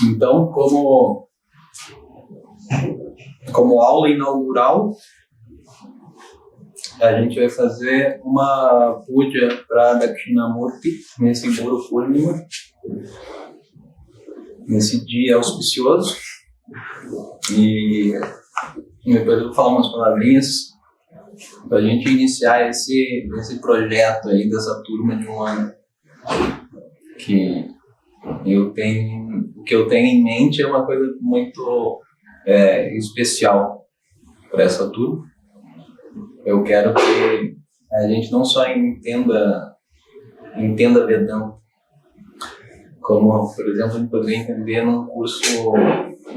Então, como aula inaugural, a gente vai fazer uma puja para Dakshinamurti nesse Guru Purnima, nesse dia auspicioso. E depois eu vou falar umas palavrinhas para a gente iniciar esse projeto aí dessa turma de um ano. O que eu tenho em mente é uma coisa muito especial para essa turma. Eu quero que a gente não só entenda Vedanta, como, por exemplo, a gente poderia entender num curso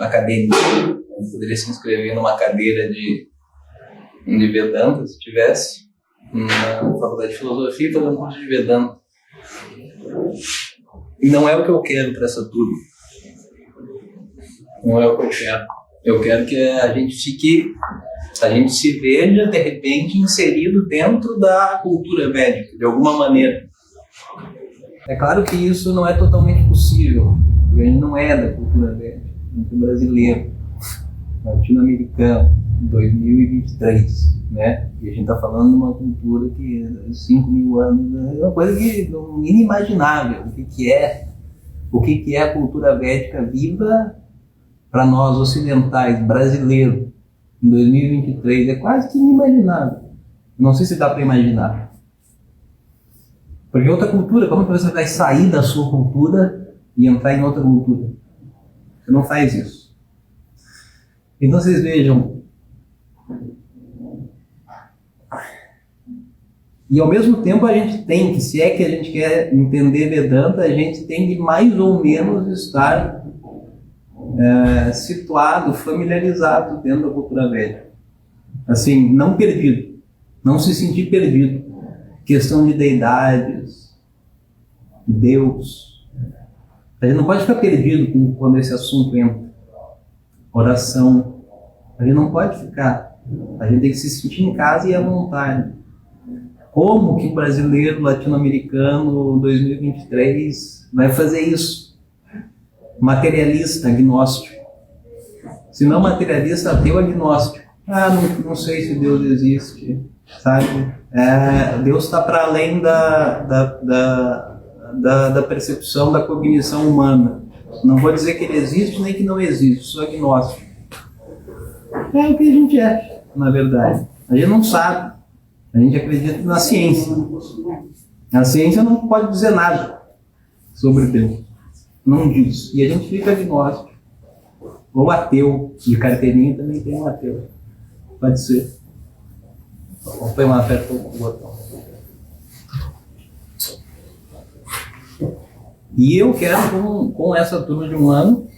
acadêmico. A gente poderia se inscrever numa cadeira de Vedanta, se tivesse, na Faculdade de Filosofia, e fazer um curso de Vedanta. E não é o que eu quero para essa turma. Não é o que eu quero. Eu quero que a gente se veja, de repente, inserido dentro da cultura védica, de alguma maneira. É claro que isso não é totalmente possível, porque a gente não é da cultura védica, a gente é brasileiro, latino-americano, 2023, né? E a gente está falando de uma cultura que 5.000 anos é uma coisa inimaginável. O que é a cultura védica viva para nós ocidentais, brasileiros, em 2023, é quase que inimaginável. Não sei se dá para imaginar. Porque outra cultura, como que você vai sair da sua cultura e entrar em outra cultura? Você não faz isso. Então vocês vejam. E ao mesmo tempo a gente tem que, se é que a gente quer entender Vedanta, a gente tem que mais ou menos estar situado, familiarizado dentro da cultura védica. Assim, não perdido, não se sentir perdido. Questão de deidades, Deus. A gente não pode ficar perdido quando esse assunto entra. Oração. A gente não pode ficar. A gente tem que se sentir em casa e à vontade. Como que o brasileiro latino-americano 2023 vai fazer isso? Materialista, agnóstico. Se não materialista, ateu, agnóstico. Não sei se Deus existe, sabe? Deus está para além da percepção, da cognição humana. Não vou dizer que ele existe nem que não existe, sou agnóstico. É o que a gente é, na verdade. A gente não sabe. A gente acredita na ciência. A ciência não pode dizer nada sobre Deus. Não diz. E a gente fica agnóstico. Ou ateu. De carteirinha também tem um ateu. Pode ser. Vamos pegar aperta o botão. E eu quero, com essa turma de um ano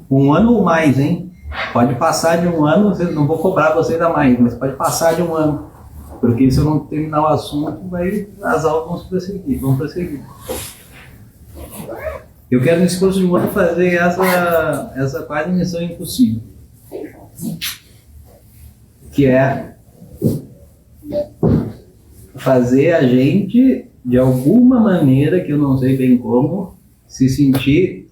ou mais, hein? Pode passar de um ano, não vou cobrar vocês a mais, mas pode passar de um ano. Porque se eu não terminar o assunto, as aulas vão prosseguir. Eu quero nesse curso de um ano fazer essa quase missão impossível. Que é fazer a gente, de alguma maneira, que eu não sei bem como, se sentir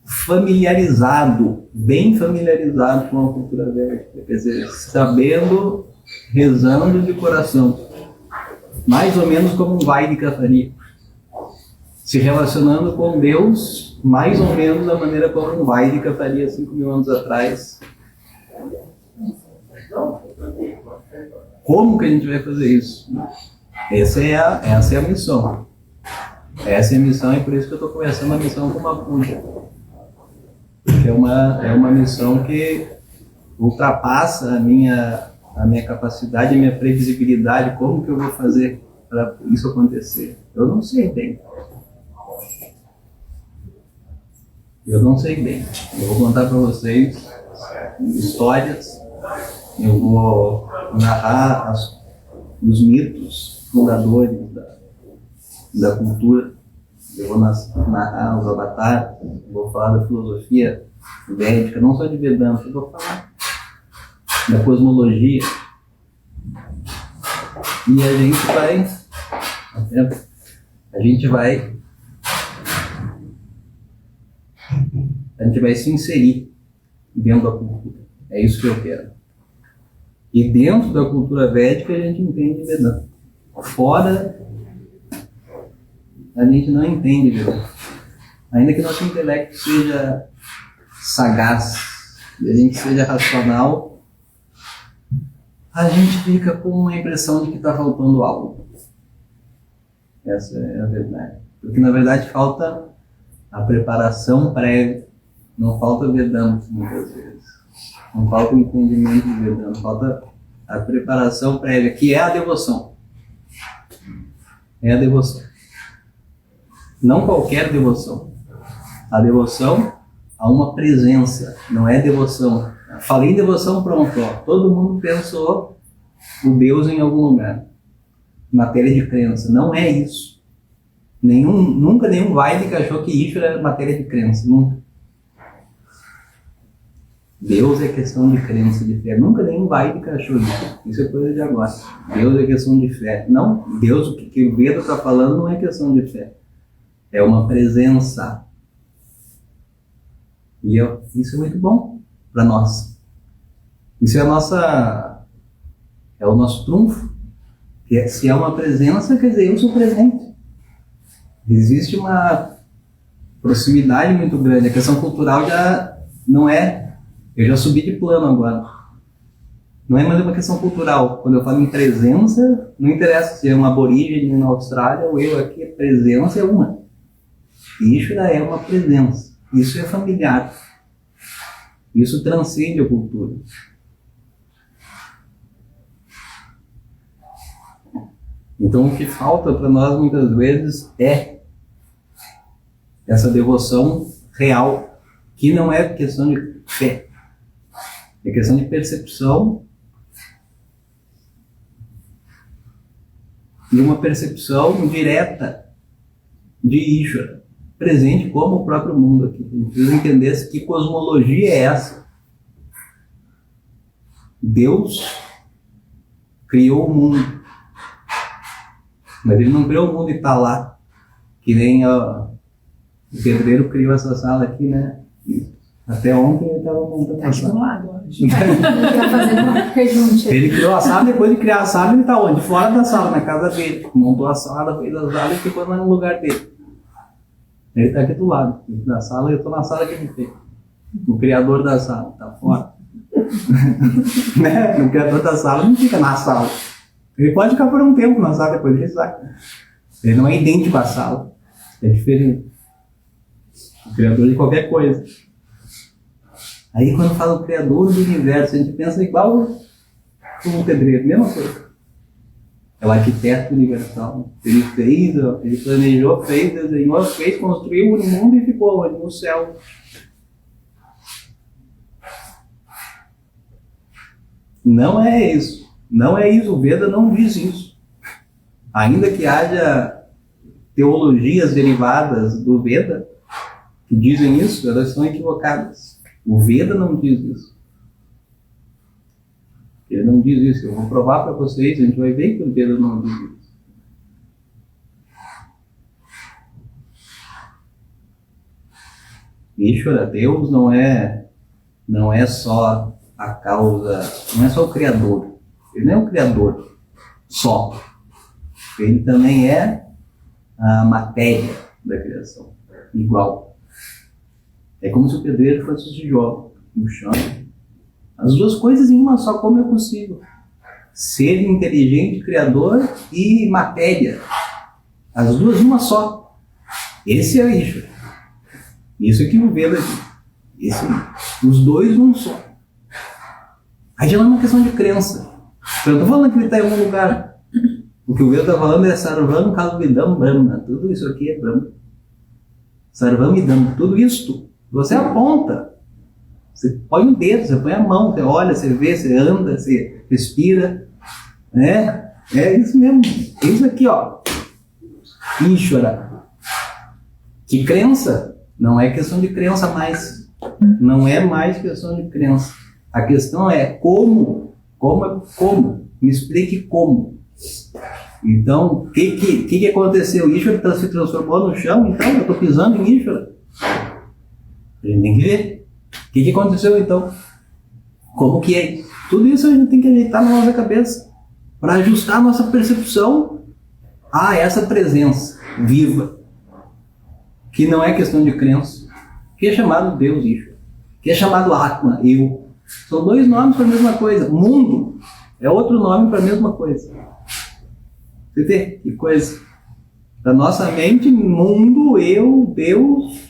familiarizado, bem familiarizado com a cultura védica. Quer dizer, sabendo, rezando de coração. Mais ou menos como um Vaidika faria. Se relacionando com Deus, mais ou menos da maneira como um Vaidika faria 5.000 anos atrás. Como que a gente vai fazer isso? Essa é a missão. Essa é a missão, e por isso que eu estou começando a missão com uma puja. É uma missão que ultrapassa a minha capacidade, a minha previsibilidade. Como que eu vou fazer para isso acontecer? Eu não sei bem. Eu vou contar para vocês histórias. Eu vou narrar os mitos fundadores da cultura. Eu vou narrar os avatares. Vou falar da filosofia védica, não só de Vedanta. Eu vou falar da cosmologia. E a gente vai a gente vai se inserir dentro da cultura. É isso que eu quero. E dentro da cultura védica a gente entende Vedanta. Fora, a gente não entende Vedanta. Ainda que nosso intelecto seja sagaz, e a gente seja racional, a gente fica com a impressão de que está faltando algo. Essa é a verdade. Porque na verdade falta a preparação prévia, não falta Vedanta muitas vezes. Não falta o entendimento de Vedanta, falta a preparação prévia, que é a devoção. É a devoção. Não qualquer devoção. A devoção a uma presença, não é devoção. Falei em devoção, pronto, ó. Todo mundo pensou o Deus em algum lugar. Matéria de crença. Não é isso. Nunca nenhum Vaidika achou que isso era matéria de crença. Nunca. Deus é questão de crença, de fé. Nunca nenhum Vaidika achou isso. Isso é coisa de agora. Deus é questão de fé. Não, Deus, o que o Veda está falando não é questão de fé. É uma presença. E isso é muito bom para nós. Isso é o nosso trunfo. Se é uma presença, quer dizer, eu sou presente. Existe uma proximidade muito grande. A questão cultural já não é. Eu já subi de plano agora. Não é mais uma questão cultural. Quando eu falo em presença, não interessa se é um aborígene na Austrália ou eu aqui. A presença é uma. Ishvara é uma presença. Isso é familiar. Isso transcende a cultura. Então o que falta para nós muitas vezes é essa devoção real, que não é questão de fé. É questão de percepção e uma percepção direta de Ishvara, presente como o próprio mundo aqui. A gente precisa entender que cosmologia é essa. Deus criou o mundo, mas ele não criou o mundo e está lá, que nem o pedreiro criou essa sala aqui, né? Até ontem ele estava montando a sala. Ele criou a sala, depois de criar a sala, ele está onde? Fora da sala, na casa dele. Montou a sala, fez a sala e ficou no lugar dele. Ele está aqui do lado da sala e eu estou na sala que ele fez. O criador da sala está fora. Né? O criador da sala não fica na sala. Ele pode ficar por um tempo na sala, depois ele sai. Ele não é idêntico à sala. É diferente. O criador de qualquer coisa. Aí quando fala o criador do universo, a gente pensa igual como o pedreiro, mesma coisa. É o arquiteto universal. Ele fez, ele planejou, fez, desenhou, fez, construiu o mundo e ficou no céu. Não é isso. Não é isso. O Veda não diz isso. Ainda que haja teologias derivadas do Veda que dizem isso, elas estão equivocadas. O Veda não diz isso. Ele não diz isso. Eu vou provar para vocês, a gente vai ver que o Veda não diz isso. Ishvara, Deus não é só a causa, não é só o Criador. Ele não é o Criador só. Ele também é a matéria da criação, igual. É como se o pedreiro fosse o tijolo no chão. As duas coisas em uma só, como é possível? Ser inteligente, criador e matéria. As duas em uma só. Esse é o Ishvara. Isso é que o Veda diz. Os dois um só. Aí já não é uma questão de crença. Eu não estou falando que ele está em algum lugar. O que o Veda está falando é Sarvam Kalvidam Brahma. Tudo isso aqui é Brahma. Sarvam Idam. Tudo isto. Você aponta. Você põe o dedo, você põe a mão, você olha, você vê, você anda, você respira. Né? É isso mesmo. É isso aqui, ó. Ishvara. Que crença? Não é questão de crença mais. Não é mais questão de crença. A questão é como. Como? Me explique como. Então, o que aconteceu? Ishvara se transformou no chão, então eu estou pisando em Ishvara. A gente tem que ver. O que aconteceu então? Como que é? Tudo isso a gente tem que ajeitar na nossa cabeça para ajustar a nossa percepção a essa presença viva, que não é questão de crença, que é chamado Deus, Ishvara, que é chamado Atma, eu. São dois nomes para a mesma coisa. Mundo é outro nome para a mesma coisa. Você vê que coisa? Da nossa mente, mundo, eu, Deus,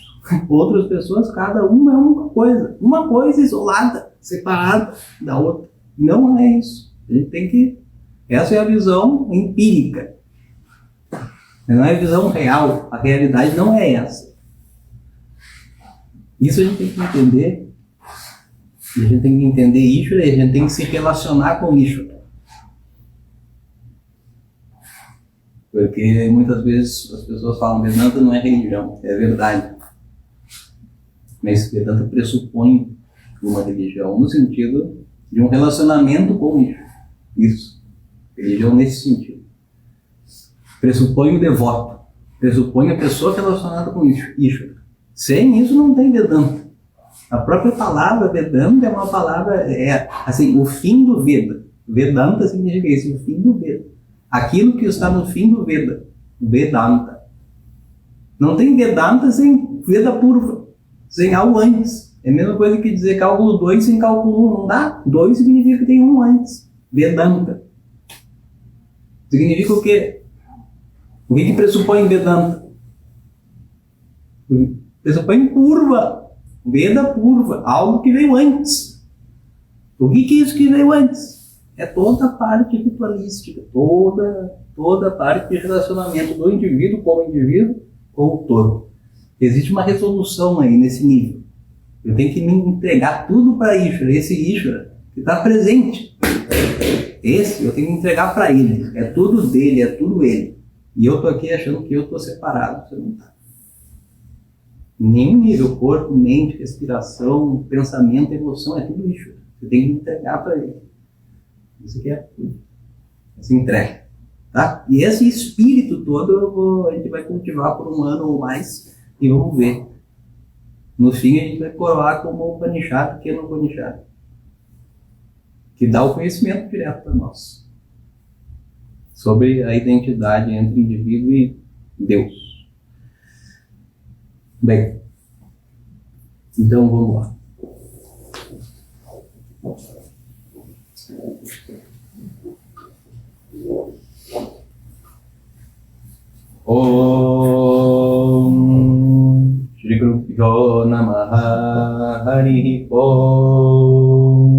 outras pessoas, cada uma é uma coisa. Uma coisa isolada, separada da outra. Não é isso. A gente tem que... Essa é a visão empírica. Não é a visão real. A realidade não é essa. Isso a gente tem que entender. E a gente tem que entender Ishvara e a gente tem que se relacionar com Ishvara. Porque muitas vezes as pessoas falam Vedanta não é religião, é verdade. Mas Vedanta pressupõe uma religião no sentido de um relacionamento com isso. Religião nesse sentido. Pressupõe o devoto, pressupõe a pessoa relacionada com Ishvara. Sem isso não tem Vedanta. A própria palavra Vedanta é uma palavra, assim, o fim do Veda. Vedanta significa isso, o fim do Veda. Aquilo que está no fim do Veda, Vedanta. Não tem Vedanta sem Veda Purva, sem algo antes. É a mesma coisa que dizer cálculo 2 sem cálculo 1, não dá. 2 significa que tem um antes. Vedanta. Significa o quê? O que pressupõe Vedanta? Pressupõe Purva. Veda Purva, algo que veio antes. O que é isso que veio antes? É toda a parte ritualística, toda a parte de relacionamento do indivíduo com o todo. Existe uma resolução aí nesse nível. Eu tenho que me entregar tudo para Ishvara, esse Ishvara que está presente. Esse eu tenho que entregar para ele. É tudo dele, é tudo ele. E eu estou aqui achando que eu estou separado. Você não está. Nenhum nível, corpo, mente, respiração, pensamento, emoção, é tudo Ishvara. Você tem que entregar para ele. Isso aqui é tudo. Essa entrega. Tá? E esse espírito todo a gente vai cultivar por 1 ano ou mais e vamos ver. No fim a gente vai coroar como o Upanishad, pequeno Upanishad, que dá o conhecimento direto para nós sobre a identidade entre indivíduo e Deus. Bem, então vamos lá. Om Shri Gurubhyo Namaha Hari Om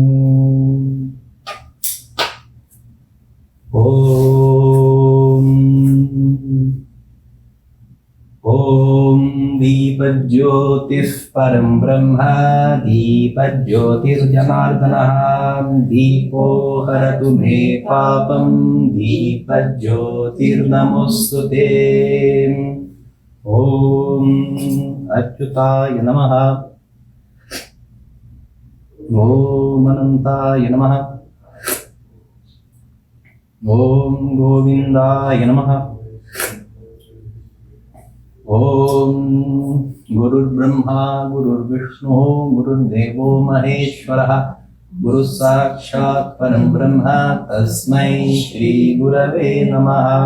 Om Deepajyotis Param Brahma Deepajyotis Janardana Deepo Haratu Me Papam Deepajyotir Namostute Om Achyutaya Namaha Om Anantaya Namaha Om Govindaya Namaha Om Gurur Brahma Gurur Vishnu Gurur Devo Maheshwara Guru Sakshat Param Brahma Tasmai Shri Gurave Namaha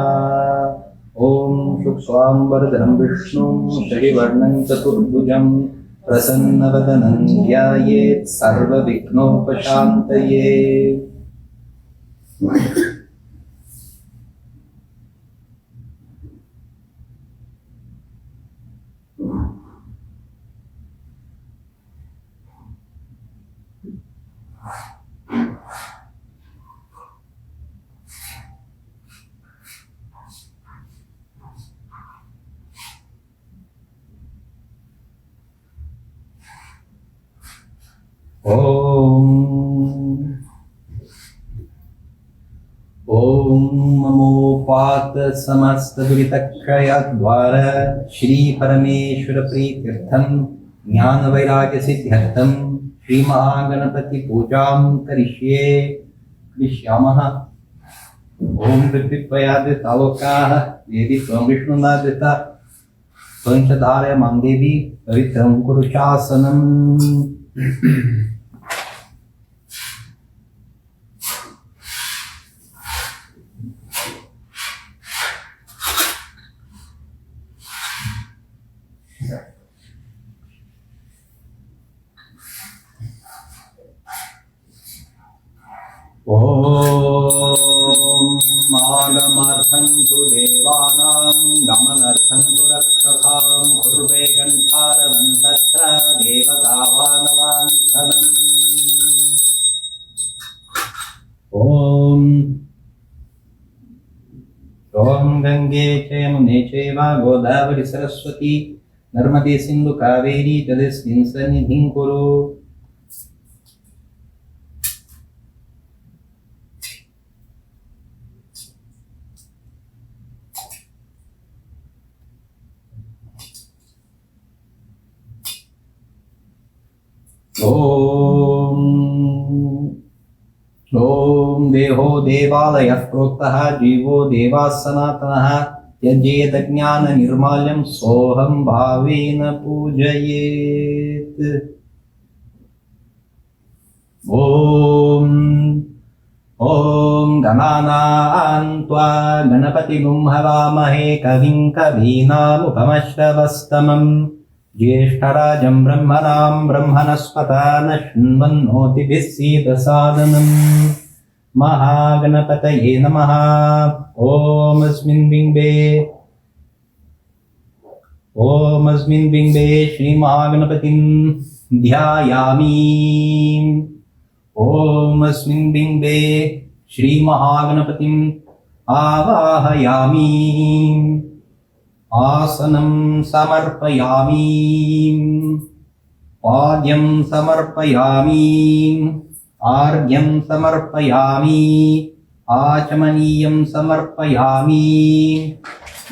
Om Shukswam Vardhanam Vishnu Shri Varnam Chaturbhujam Prasanna Vadanam Dhyayet Sarva Viknopashantaye. Om Namo Pata Samasta Duritakshaya Dvara Shri Parameshwara Pritirtham Jnana Vairagya Siddhyartham Shri Mahaganapati Pujam Karishye Krishyamaha Om Pritipayadita Lokaha Devi Svam Vishnunadita त्वं च धारय मां देवी पवित्रं कुरु शासनम्। आगमर्थं तु देवानां गमनार्थं तु रक्षसां कुर्वे गन्धारवं तत्र देवतावानवाङ्क्षणम्। ॐ गंगे च यमुने चैव गोदावरी सरस्वती नर्मदे सिन्धु कावेरी जलेऽस्मिन् सन्निधिं कुरु। ॐ देहो देवालयः प्रोक्तः जीवो देवाः सनातनः त्यजेत ज्ञाननिर्माल्यं सोऽहं भावेन पूजयेत्। ॐ गणानां त्वा गणपतिगुं हवामहे कविं कवीनामुपमश्रवस्तमम् ज्येष्ठराजं ब्रह्मणां ब्रह्मणस्पत नशृण्वन्नोतिभिः सीदसादनम्। महागणपतये नमः। ॐ अस्मिन् बिम्बे श्रीमहागणपतिं ध्यायामि। ॐ अस्मिन् बिम्बे श्रीमहागणपतिम् आवाहयामि। आसनं समर्पयामि। पाद्यं समर्पयामि। आर्घ्यं समर्पयामि। आचमनीयं समर्पयामि।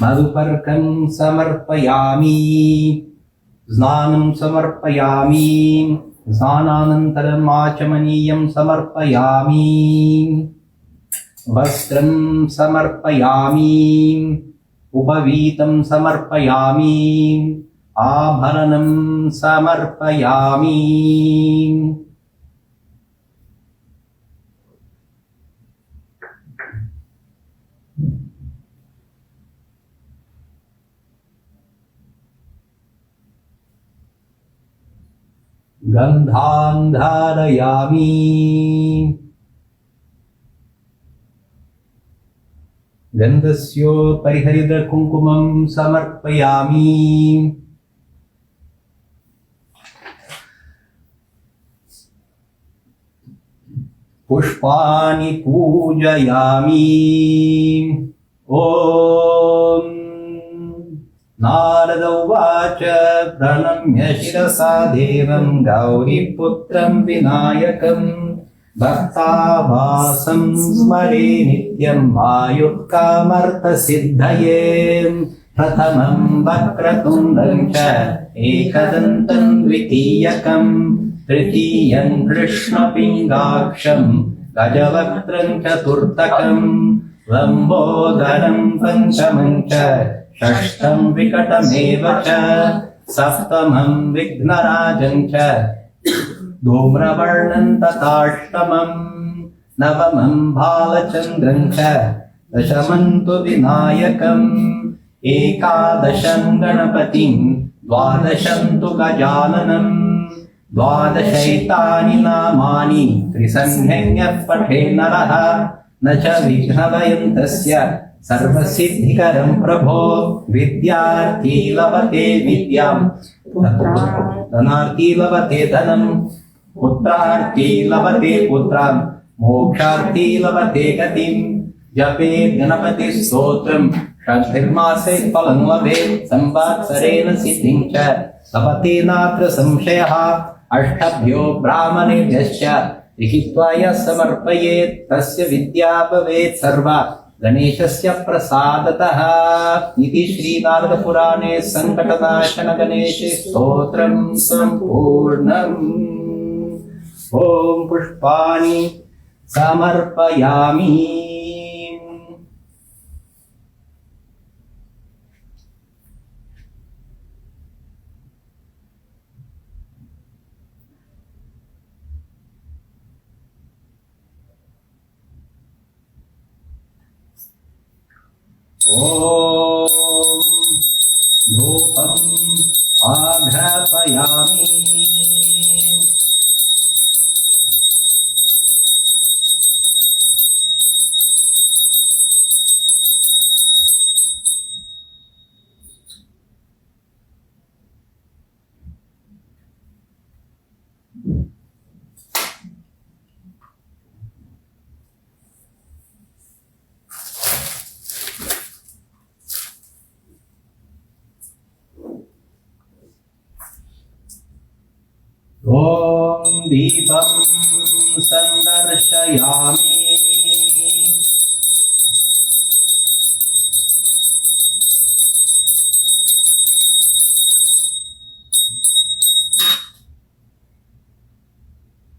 मधुपर्कं समर्पयामि। स्नानं समर्पयामि। स्नानानन्तरम् आचमनीयं समर्पयामि। वस्त्रं समर्पयामि। उपवीतं समर्पयामि। आभरणं समर्पयामि। गन्धान् धारयामि। गन्धस्योपरि हरिद्रकुङ्कुमं समर्पयामि। पुष्पाणि पूजयामि। ॐ नारद उवाच प्रणम्य शिरसा देवं गौरीपुत्रं विनायकम् भक्तावासं स्मरे नित्यम् आयुक्कामर्थसिद्धये। प्रथमं वक्रतुण्डं च एकदन्तं द्वितीयकं तृतीयं कृष्णपिङ्गाक्षं गजवक्त्रं चतुर्थकं लम्बोदरं पञ्चमं च षष्ठं विकटमेव च सप्तमं विघ्नराजं च धूम्रवर्णं तथाष्टमं नवमं भालचन्द्रं च दशमं तु विनायकम् एकादशं गणपतिं द्वादशं तु गजाननं द्वादशैतानि नामानि त्रिसङ्ख्यं पठे नरः न च विघ्नभयं तस्य सर्वसिद्धिकरं प्रभो। विद्यार्थी लभते विद्यां धनार्थी लभते धनं पुत्रार्थी लभते पुत्रान् मोक्षार्थी लभते गतिं। जपेत् गणपति स्तोत्रं षष्ठिर्मासे फलं लभेत् संवत्सरेण सिद्धिं च लभते नात्र संशयः। अष्टभ्यो ब्राह्मणेभ्यश्च लिखित्वा यः समर्पयेत् तस्य विद्या भवेत् सर्वा गणेशस्य प्रसादतः। इति श्रीनारदपुराणे संकटनाशन गणेश स्तोत्रं सम्पूर्णम्। ॐ पुष्पाणि समर्पयामि। Om Dhupam Aghapayami. Om Deepam Sandarshayami.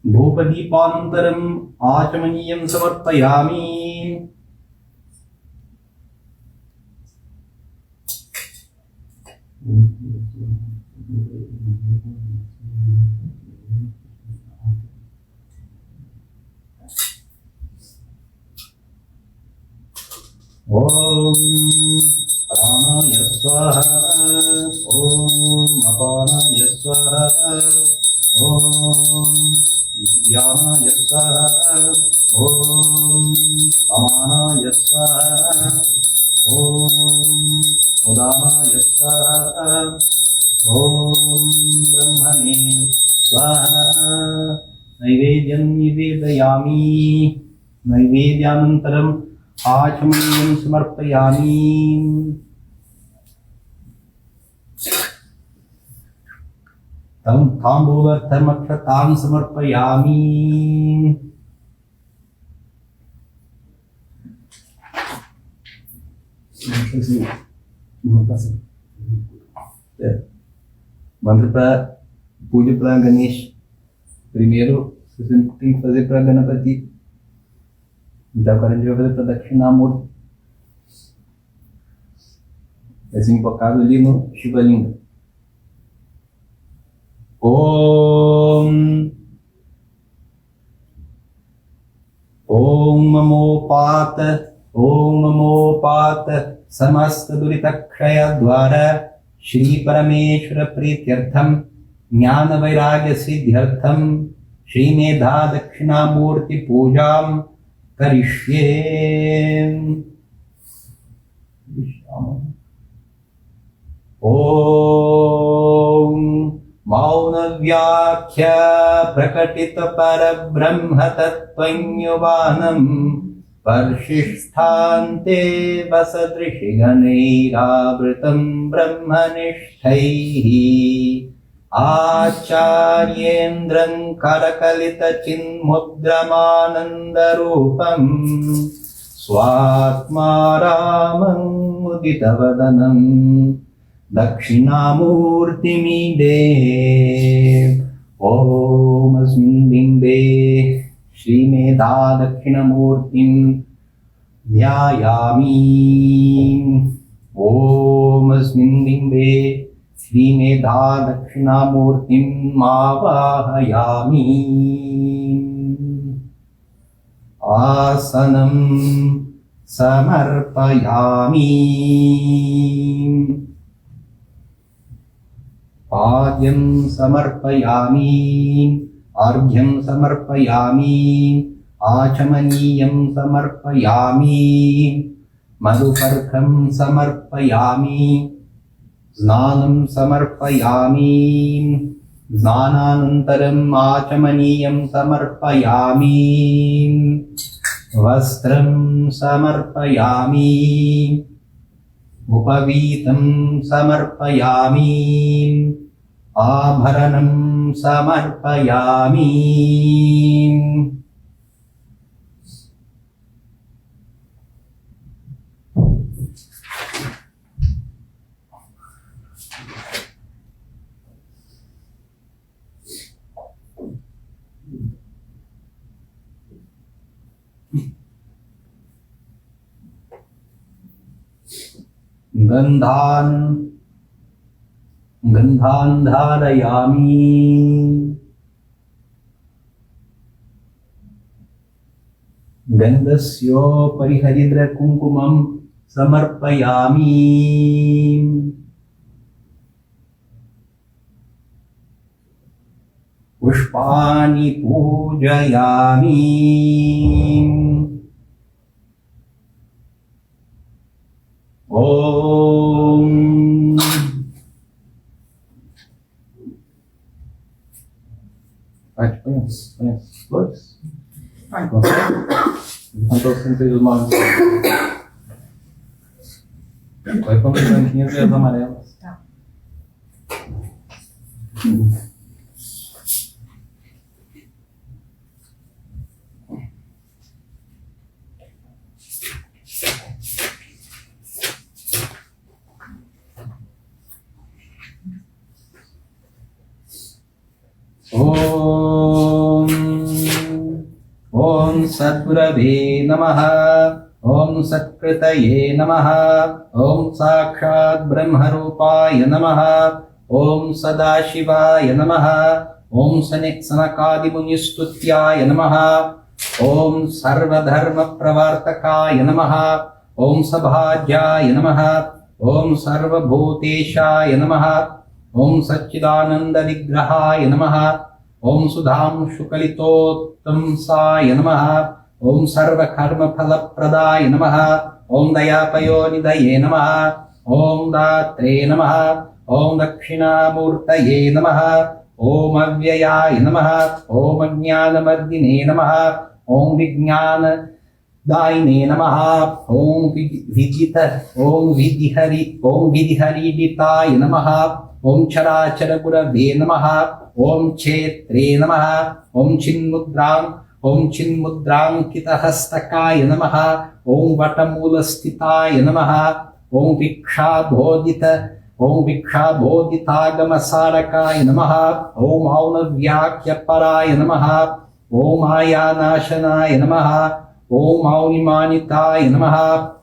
Dhoopadīpantaram Āchamaniyam Samarpayami. Om Pranaya Swaha. Om Apanaya Swaha. Om Yanaya Swaha. Om Amanaya Swaha. Om Udanaya Swaha. Om Brahmane Swaha. Naivedyam nivedayami. Naivedyanantaram Āchamaniyam samarpayami. Tam tambuvarthamakshatan samarpayami. Mantra para puja para Ganesh. Primeiro, você tem que fazer para Ganapati. Então agora a gente vai fazer para Dakshinamurti. É assim invocado ali no Shivalinga. Om Namo Pata. Om Namo Pata. Samasta Duritakshaya Dvara. Shri Parameshwara Prityartham. Jnana Vairagya Siddhyartham. Shri Medha Dakshinamurti Pujam Karishye. Om Mauna Vyakhya Prakatita Parabrahma Tattvanyuvanam Parshisthante Vasadrishiganeiravrtam Brahmanishthaihi Acharyendram Karakalita Chinmudramanandarupam Swatma Ramam Muditavadanam Dakshinamurtimide. Om Asmin Bimbe Shri Medha Dakshinamurtim Dhyayami. Om Asmin Bimbe Shri Medha Dakshinamurtim Avahayami. Asanam Samarpayami. Padyam Samarpayami. Arghyam Samarpayami. Achamaniyam Samarpayami. Madhuparkam Samarpayami. Snanam Samarpayami. Snananantaram Achamaniyam Samarpayami. Vastram Samarpayami. Upavitam Samarpayami. Abharanam Samarpayami. Gandhan dharayami. Gandhasyo pariharidra kumkumam समर्पयामि। पुष्पाणि पूजयामि। ओम। Dois? Consegue? Levantou sempre os nomes. Vai com as branquinhas e as amarelas. Tá. ओम सद्गुरवे नमः। ओम सत्कृतये नमः। ओम साक्षात् ब्रह्मरूपाय नमः। ओम सदाशिवाय नमः। ओम सनकादिमुनिस्तुत्याय नमः। ओम सर्वधर्मप्रवर्तकाय नमः। ओम सभाज्याय नमः। ओम सर्वभूतेशाय नमः। ओम सच्चिदानन्दविग्रहाय नमः। ओम सुधांशुकलितोत्तंसाय नमः। ओम सर्वकर्मफलप्रदाय नमः। ओम दयापयोनिधये नमः। ओम दात्रे नमः। ओम दक्षिणामूर्तये नमः। ओम अव्ययाय नमः। ओम ज्ञानमर्दिने नमः। ओम विज्ञानदायिने नमः। ओम विधिहरिदिताय नमः। ओम चराचर गुरवे नमः। ओम क्षेत्रे नमः। ओम चिन्मुद्रांकितहस्तकाय नमः। ओम वटमूलस्थिताय नमः। ओम भिक्षाबोधितागमसारकाय नमः। ओम मौनव्याख्यपराय नमः। ओम मायानाशनाय नमः। ओम मौनिमानिताय नमः।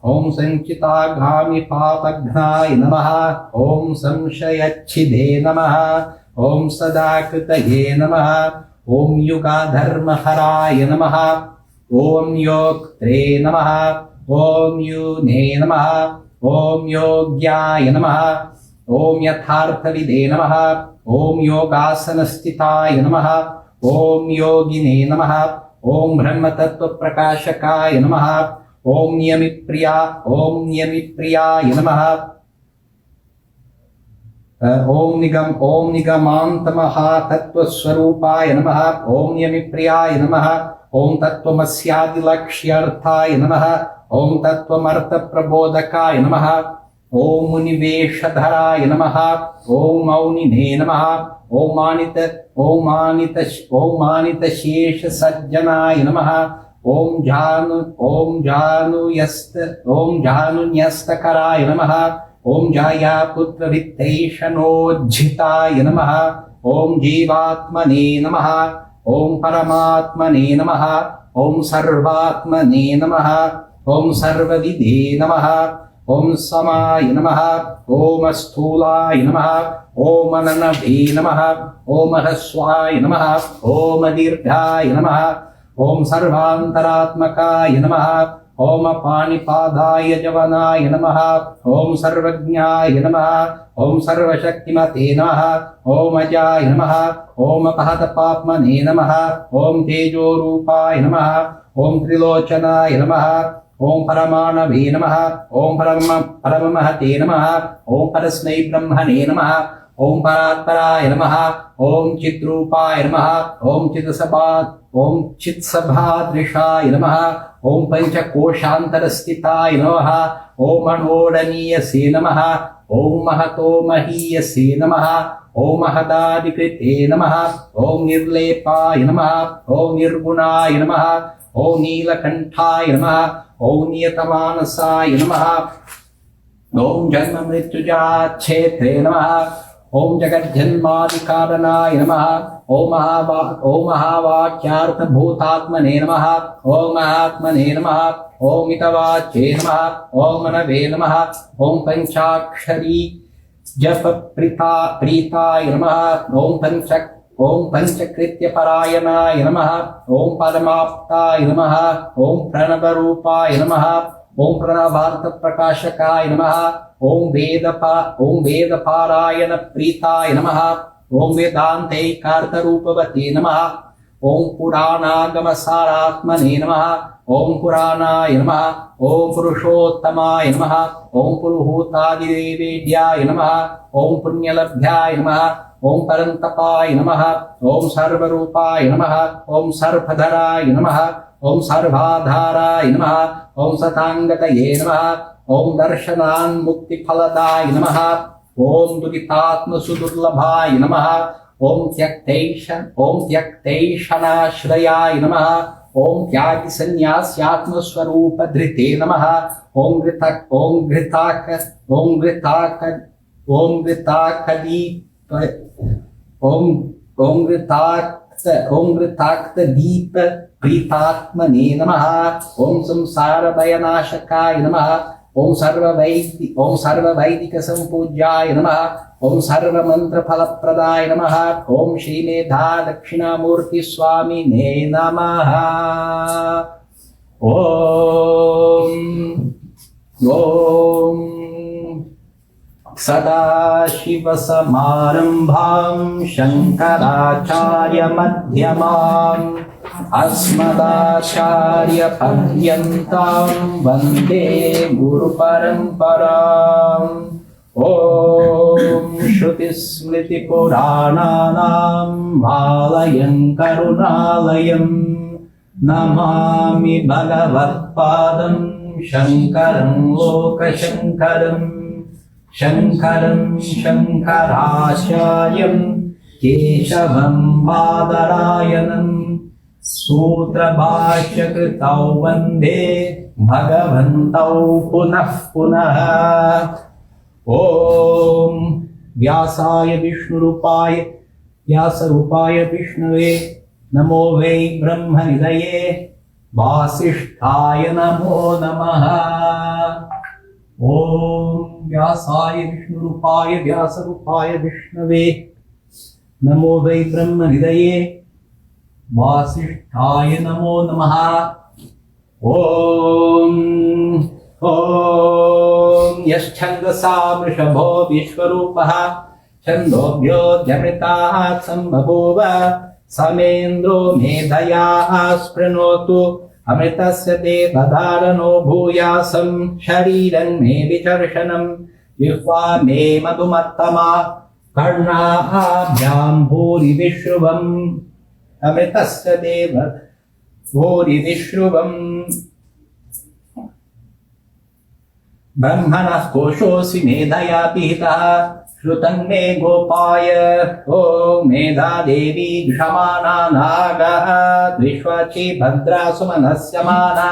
ओम संचितागामि पापघ्नाय नमः। ओम संशयच्छिदे नमः। ओम सदाकृतये नमः। ओम युगाधर्महराय नमः। ओम योक्त्रे नमः। ओम यूने नमः। ओम योग्याय नमः। ओम यथार्थविदे नमः। ओम योगासनस्थिताय नमः। ओम योगिने नमः। ओम ब्रह्मतत्वप्रकाशकाय नमः। ओम नियमिप्रियाय नमः। ओम निगमान्तमहातत्त्वस्वरूपाय नमः। ओम नियमिप्रियाय नमः। ओम तत्त्वमस्यादिलक्ष्यार्थाय नमः। ओम तत्त्वमर्थप्रबोधकाय नमः। ओम मुनिवेशधराय नमः। ओम मौनिने नमः। ओम मानितशेषसज्जनाय नमः। ओम जानुन्यस्तकराय नमः। ओम जायापुत्रवित्तैषणोज्झिताय नमः। ओम जीवात्मने नमः। ओम परमात्मने नमः। ओम सर्वात्मने नमः। ओम सर्वविदे नमः। ओम समाय नमः। ओम स्थूलाय नमः। ओम अननभे नमः। ओम ह्रस्वाय नमः। ओम दीर्घाय नमः। ओम सर्वान्तरात्मकाय नमः। ओम पाणिपादाय जवनाय नमः। ओम सर्वज्ञाय नमः। ओम सर्वशक्तिमते नमः। ओम अजाय नमः। ओम अपहतपाप्मने नमः। ओम तेजोरूपाय नमः। ओम त्रिलोचनाय नमः। ओम परमाणवे नमः। ओम परममहते नमः। ओम परस्मै ब्रह्मणे नमः। ओम परात्पराय नमः। ओम चिद्रूपाय नमः। ओम चित्सभादृशाय नमः। ओम पंचकोशान्तरस्थिताय नमः। ओम मनोरणीयसे नमः। ओम महतो महीयसे नमः। ओम महदादिकृते नमः। ओम निर्लेपाय नमः। ओम निर्गुणाय नमः। ओम नीलकंठाय नमः। ओम नियतमानसाय नमः। ओम जन्म मृत्युजाच्छेत्रे नमः। ओम जगज्जन्मादिकारणाय नमः। ओम महावाक्यार्थभूतात्मने नमः। ओम महात्मने नमः। ओम मितवाच्ये नमः। ओम मनवे नमः। ओम पंचाक्षरी जप प्रीताय नमः। ओम पंचकृत्यपरायणाय नमः। ओम परमाप्ताय नमः। ओम प्रणवरूपाय नमः। ओम प्रणवार्थ प्रकाशकाय नमः। ओम वेद पारायण प्रीताय नमः। ओम वेदांतैकार्थ रूपवते नमः। ओम पुराणागम सारात्मने नमः। ओम पुराणाय नमः। ओम पुरुषोत्तमाय नमः। ओम पुरुहूतादिदेवेभ्याय नमः। ओम पुण्यलभ्याय नमः। ओम परंतपाय नमः। ओम सर्वरूपाय नमः। ओम सर्वधराय नमः। ओम सर्वाधाराय नमः। ओम सतांगतये नमः। ओम दर्शनान्मुक्तिफलदाय नमः। ओम दुरितात्मसुदुर्लभाय नमः। ओम त्यक्तैषणाश्रयाय नमः। ओम त्यागि संन्यास्यात्मस्वरूप धृते नमः। ओम घृताक्त दीप प्रीतात्मने नमः। ओम संसार भयनाशकाय नमः। ओम सर्ववैदिक संपूज्याय नमः। ओम सर्व मंत्र फलप्रदाय नमः। ओम श्री मेधा दक्षिणामूर्ति स्वामिने नमः। ओम सदाशिवसमारम्भां शङ्कराचार्यमध्यमाम् अस्मदाचार्यपर्यन्तां वन्दे गुरुपरम्पराम्। ॐ श्रुतिस्मृतिपुराणानाम् आलयं करुणालयं नमामि भगवत्पादं शङ्करं लोकशङ्करम्। शङ्करं शङ्कराचार्यं केशवं बादरायणं सूत्रभाष्यकृतौ वन्दे भगवन्तौ पुनः पुनः। ॐ व्यासाय व्यासरूपाय विष्णवे नमो वै ब्रह्मनिधये वासिष्ठाय नमो नमः। ओम व्यासाय व्यासरूपाय विष्णवे नमो वै ब्रह्मनिधये वासिष्ठाय नमो नमः। ओम यश्छन्दसा वृषभो विश्वरूपः छन्दोभ्योऽध्यमृतात् सम्बभूव समेन्द्रो मेधया स्पृणोतु अमृतस्य देवधारणो भूयासं शरीरं मे विचर्षणं जिह्वा मे मधुमत्तमा कर्णाभ्यां भूरि विश्रुवम् अमृतस्य देव भूरि विश्रुवम् ब्रह्मणः कोशोऽसि मेधया पिहितः श्रुतं मे गोपाय। ॐ मेधा देवी क्षमाना नागः विश्वाची भद्रा सुमनस्यमाना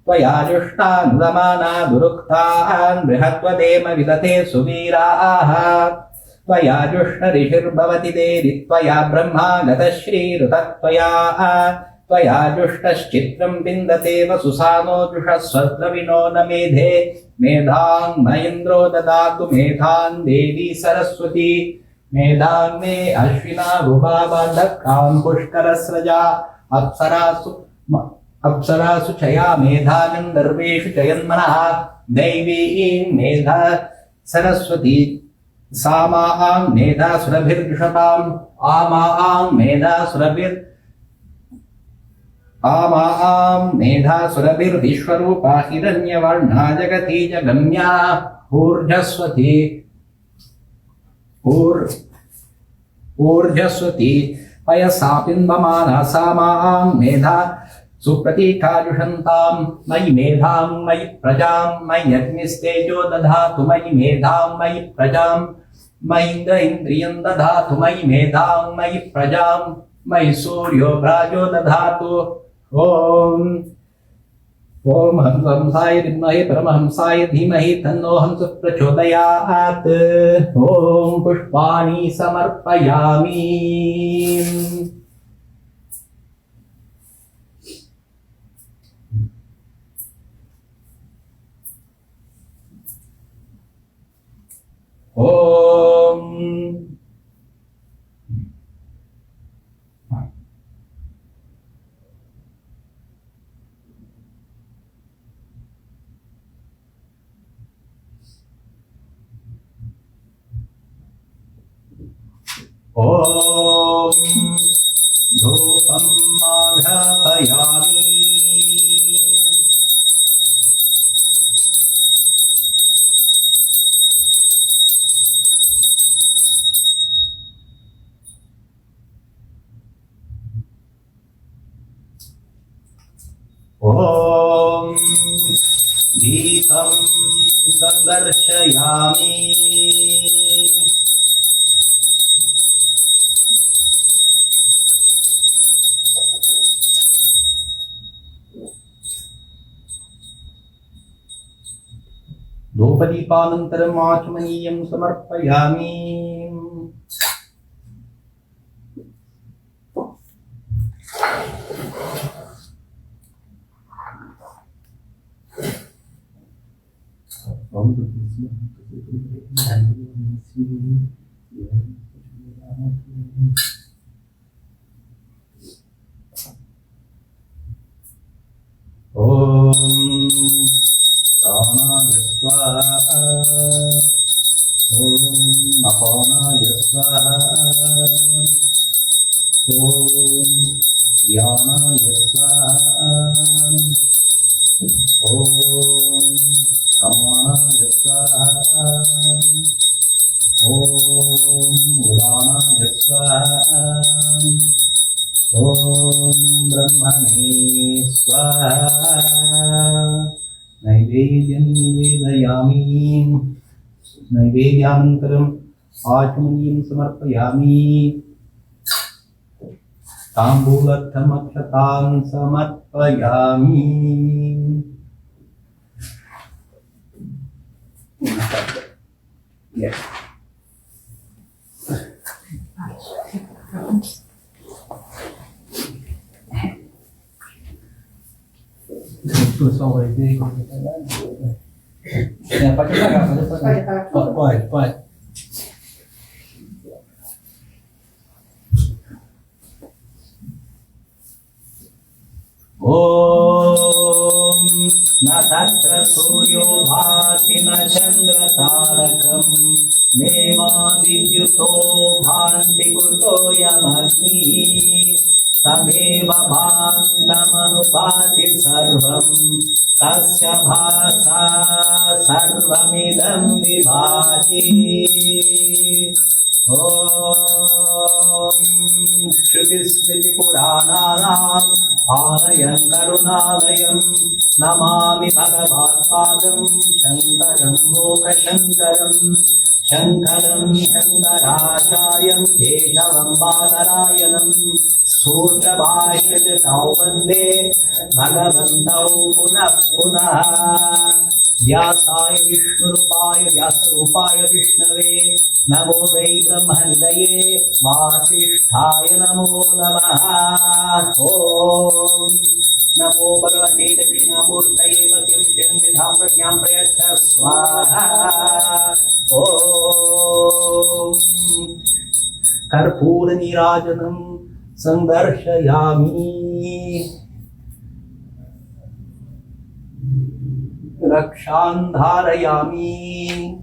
त्वया जुष्टानुदमाना दुरुक्तान् बृहत्वदेम विदते सुवीराः। त्वया जुष्टऋषिर्भवति देवि त्वया ब्रह्मा गतश्रीरुतत्वया त्वया जुष्टश्चित्रं विन्दते वसुसानो जुषस्वद्रविणो न मेधे मेधां महेन्द्रो ददातु मेधां देवी सरस्वती मेधां मे अश्विना रुभावधक्कां पुष्करस्रजा अप्सरासु चया मेधा गन्धर्वेषु चयन्मनः दैवीं मेधा सरस्वती सामां मेधा सुरभिर्दृषताम् आमां मेधा सुरभिर्विश्वरूपा हिरण्यवर्णा जगती जगम्या ऊर्जस्वती पयसा पिन्वमाना सामां मेधा सुप्रतीकाजुषन्तां मयि मेधां मयि प्रजां मयि अग्निस्तेजो दधातु मयि मेधां मयि प्रजां मयि इन्द्रियं दधातु मयि मेधां मयि प्रजां मयि सूर्यो भ्राजो दधातु। ओम हंसाय विद्महे परमहंसाय धीमहि तन्नो हंसः प्रचोदयात्। ओम पुष्पाणि समर्पयामि। ओम Om Dhupam Madhyapayami. Om Deepam Sandarshayami. Dhopadīpānantaram āchmanīyam samarpayami. Om Pranaya Swaha. Om Apanaya Swaha. Om Dhyanaya Swaha. Om Samanaya Swaha. Om Udanaya Swaha. Om Brahmane Swaha. Naivedyam nivedayami. Naivedyanantaram āchmanīyam samarpayami. Tambulattam akshatān samarpayami. Yeah. Pessoal vai ver. Pode apagar, pode apagar. Pode. Om Natatra Suryo Bhati na Chandra Tarakam Neva Vidyuto Bhanti Kuto Yamagni Tameva Bhantamanupati Sarvam Tasya Bhasa Sarvamidam Vibhati. Om Shruti Smriti Purananam Alayam Karunalayam Namami Bhagavad-padam Shankaram Lokashankaram Shankaram Shankaracharayam Keshavam Badarayanam Sutra Bhashya Vande Bhagavantau Punah Punah. Vyasaya Vishnurupaya Vyasarupaya Vishnave Namo Vai Brahmanidaye Vasisthaya Namo Namaha. Om Namo Bhagavate Dakshinamurtaye Vakyam Shrim Vidham Prajnam Prayachha Swaha. Om Karpura Nirajanam Sandarshayami. Rakshan dharayami.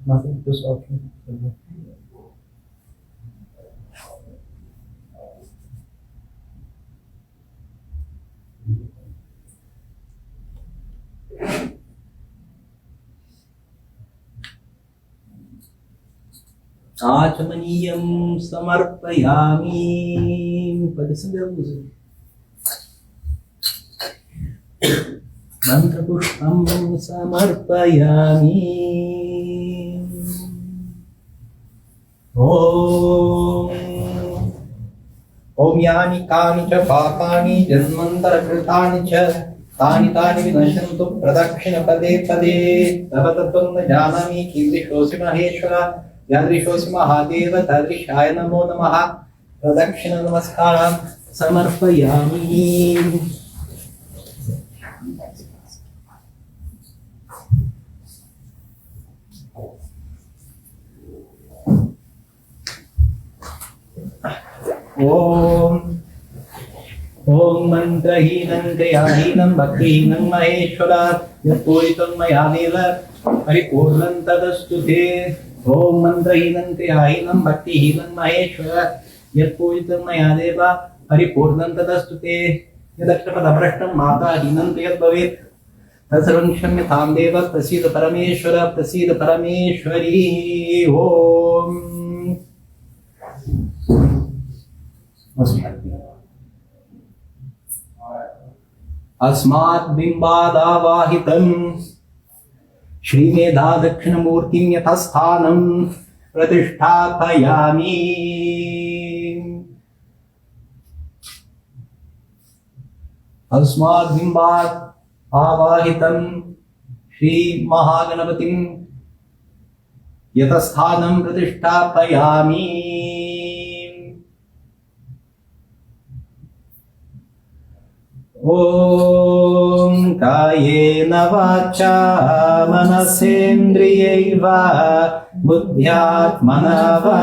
Nothing, just option. Achmaniyam samarpayami. Pode acender a luz. Mantra pushpam samarpayami. Om Om yani kani cha papani janmantara kritani cha tani tani vinashantu pradakshina pade pade tavatatvam na janami kindrishosi maheshwara yadrishosi mahadeva tadrishaya namo namaha pradakshina namaskaram samarpayami. Om mantrahinam kriyahinam bhaktihinam maheshwara yapuritam mayadeva paripurnam tadastute. Om mantrahinam kriyahinam bhaktihinam maheshwara yapuritam mayadeva paripurnam tadastute. Yadakshapadaprashtam matahinam priyat bhavet tasarvam shamyatham deva prasida parameshwara prasida parameshwari. Om अस्मात् बिंबादावाहितं श्रीमेधा दक्षिणमूर्तिं यथास्थानं प्रतिष्ठापयामि. अस्मात् बिंबात् आवाहितं श्री महागणपतिं यथास्थानं प्रतिष्ठापयामि. Om kayena vacha manasendriyaiva buddhyatmana va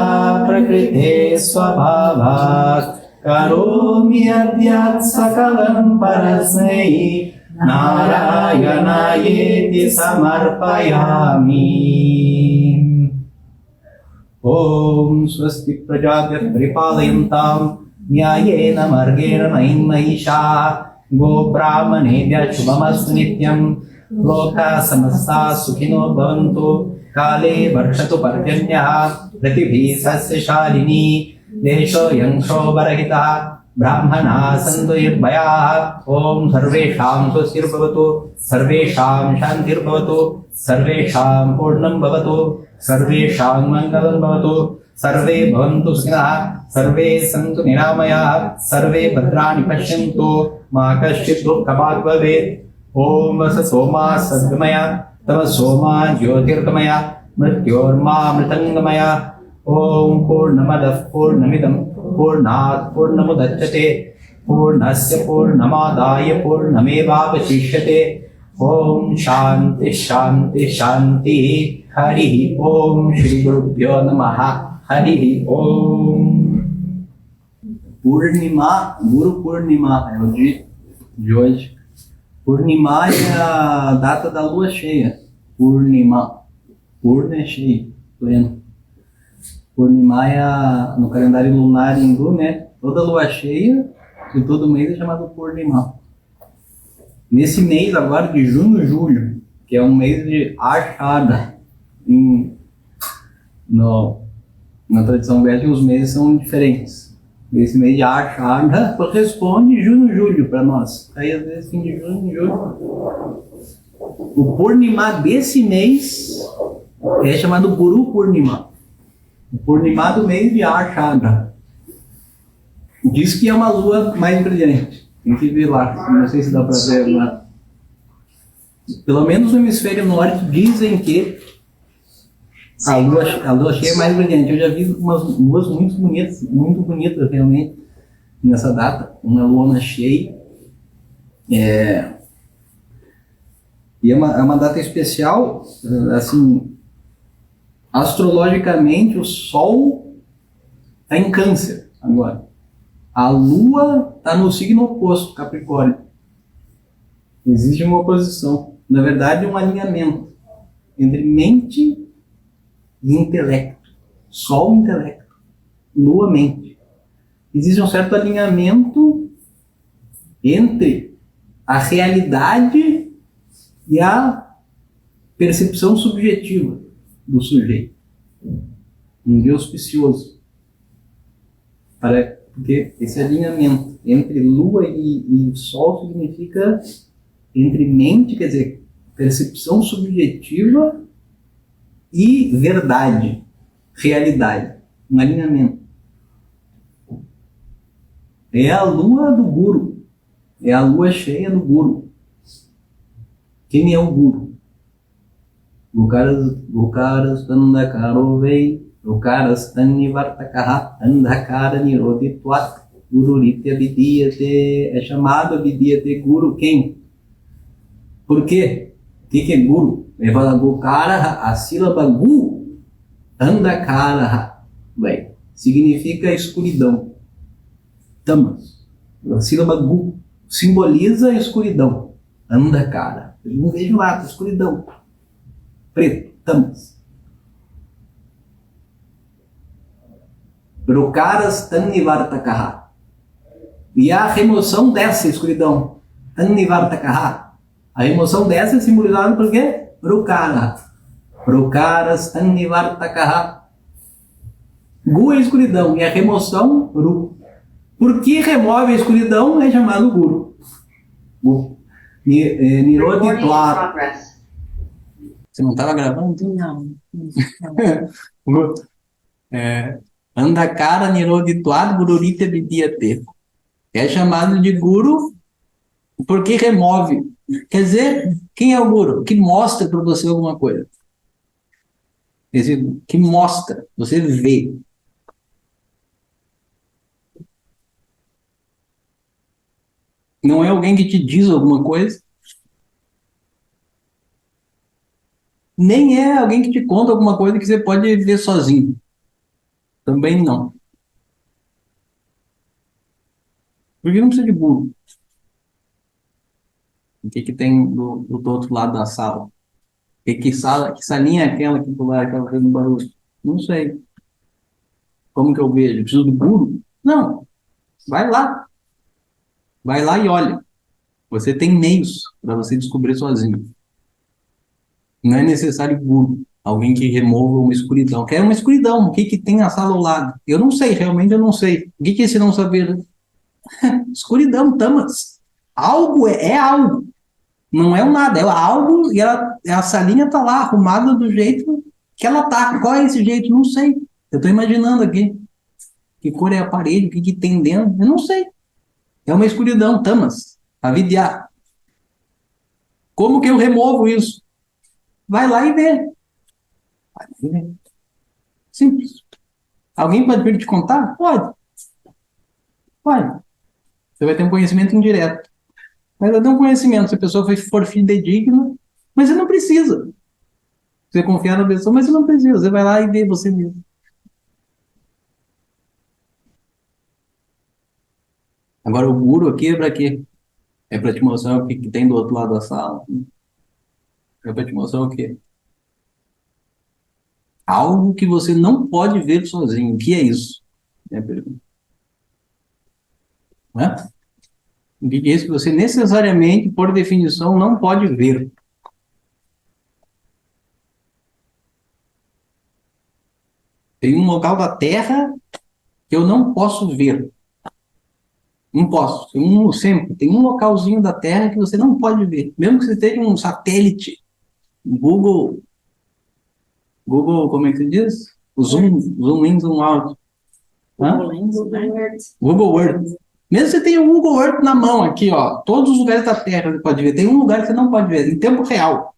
prakrite svabhavat karomi adyat sakalam parasmai narayanayeti samarpayami. Om swasti prajabhyat paripalayantam nyayena margena mahim mahisha Go brahmanebhya shubhamastu nityam loka samasta sukhino bhavantu kale varshatu parjanyah pratibhi sasya shalini desho yangsho barahita brahmana santu irbhayah. Om sarvesham swastir bhavatu sarvesham shantir bhavatu sarvesham purnam bhavatu sarvesham mangalam bhavatu sarve bhavantu sukhinaः sarve santu niramayah sarve bhadrani pashyantu ma kaschit dukkhamat bhavet. Om vasa soma sadgamaya tava soma jyotirgamaya mrityorma mritangamaya. Om purnamadah purnamidam purnat purnamudachyate purnasya purnamadaya purnamevavashishyate. Om shanti shanti shanti. Hari Om Shri Gurubhyo Namaha. Hari Om. Purnima, Guru Purnima é o dia de hoje. Purnima é a data da lua cheia. Purnima. Purna é cheio, pleno. Purnima é no calendário lunar hindu, né? Toda lua cheia e todo mês é chamado Purnima. Nesse mês agora de junho e julho, que é um mês de Ashada, na tradição védica os meses são diferentes. Esse mês de Ashada corresponde junho e julho para nós. Aí às vezes fim de junho e julho. O Purnima desse mês é chamado Guru Purnima. O Purnima do mês de Ashada. Diz que é uma lua mais brilhante. Tem que ver lá. Não sei se dá para ver lá. Pelo menos no hemisfério norte dizem que a lua cheia é mais brilhante. Eu já vi umas luas muito bonitas realmente nessa data. Uma lua cheia. E é uma data especial, assim, astrologicamente o Sol está em Câncer agora. A Lua está no signo oposto, Capricórnio. Existe uma oposição. Na verdade, um alinhamento entre mente e intelecto. Sol, intelecto. Lua, mente. Existe um certo alinhamento entre a realidade e a percepção subjetiva do sujeito. Um dia auspicioso. Porque esse alinhamento entre Lua e Sol significa entre mente, quer dizer, percepção subjetiva e verdade, realidade, um alinhamento. É a lua do Guru. É a lua cheia do Guru. Quem é o Guru? Lukaras Tandakarovei, Lukaras Tanivartakaha, Andakara Niroditwat, Gururitya Vidyate. É chamado Vidyate Guru quem? Por quê? O que é Guru? Ele fala Gukara, a sílaba Gu, Andakara, bem, significa escuridão. Tamas. A sílaba Gu simboliza a escuridão. Andakara. Eu não vejo lá, escuridão. Preto, tamas. Rukaras Tannivartakaha. E a remoção dessa escuridão. Tannivartakaha. A remoção dessa é simbolizada por quê? Rukara. Rukaras Tannivartakaha. Gu é escuridão e a remoção, Ru. Por que remove a escuridão é chamado Guru. Gu. Niroditwat. Você não estava gravando? Não. Andakara Niroditwat Gururitya Vidyate. É chamado de Guru porque remove. Quer dizer, quem é o Guru? Que mostra para você alguma coisa. Quer dizer, que mostra, você vê. Não é alguém que te diz alguma coisa. Nem é alguém que te conta alguma coisa que você pode ver sozinho. Também não. Porque não precisa de Guru. O que tem do outro lado da sala? Que salinha é aquela que do lado, aquela fazendo barulho? Não sei. Como que eu vejo? Preciso do Guru? Não. Vai lá. Vai lá e olha. Você tem meios para você descobrir sozinho. Não é necessário Guru. Alguém que remova uma escuridão. Quer uma escuridão. O que tem na sala ao lado? Eu não sei, realmente eu não sei. O que é esse não saber? Escuridão, tamas. Algo é algo. Não é um nada, é algo e a salinha está lá arrumada do jeito que ela tá. Qual é esse jeito? Não sei. Eu estou imaginando aqui. Que cor é a parede? O que tem dentro? Eu não sei. É uma escuridão, tamas. Avidya. Como que eu removo isso? Vai lá e vê. Simples. Alguém pode vir te contar? Pode. Pode. Você vai ter um conhecimento indireto. Mas vai ter um conhecimento. Se a pessoa for fidedigna, mas você não precisa. Você confiar na pessoa, mas você não precisa. Você vai lá e vê você mesmo. Agora, o Guru aqui é para quê? É para te mostrar o que tem do outro lado da sala. É para te mostrar o quê? Algo que você não pode ver sozinho. O que é isso? É a pergunta. Não é? O que é isso que você necessariamente, por definição, não pode ver? Tem um local da Terra que eu não posso ver. Não posso. Sempre. Tem um localzinho da Terra que você não pode ver. Mesmo que você tenha um satélite, Google, como é que se diz? O zoom in, zoom out. Google Earth. Mesmo que você tenha o Google Earth na mão aqui, ó, todos os lugares da Terra você pode ver. Tem um lugar que você não pode ver, em tempo real.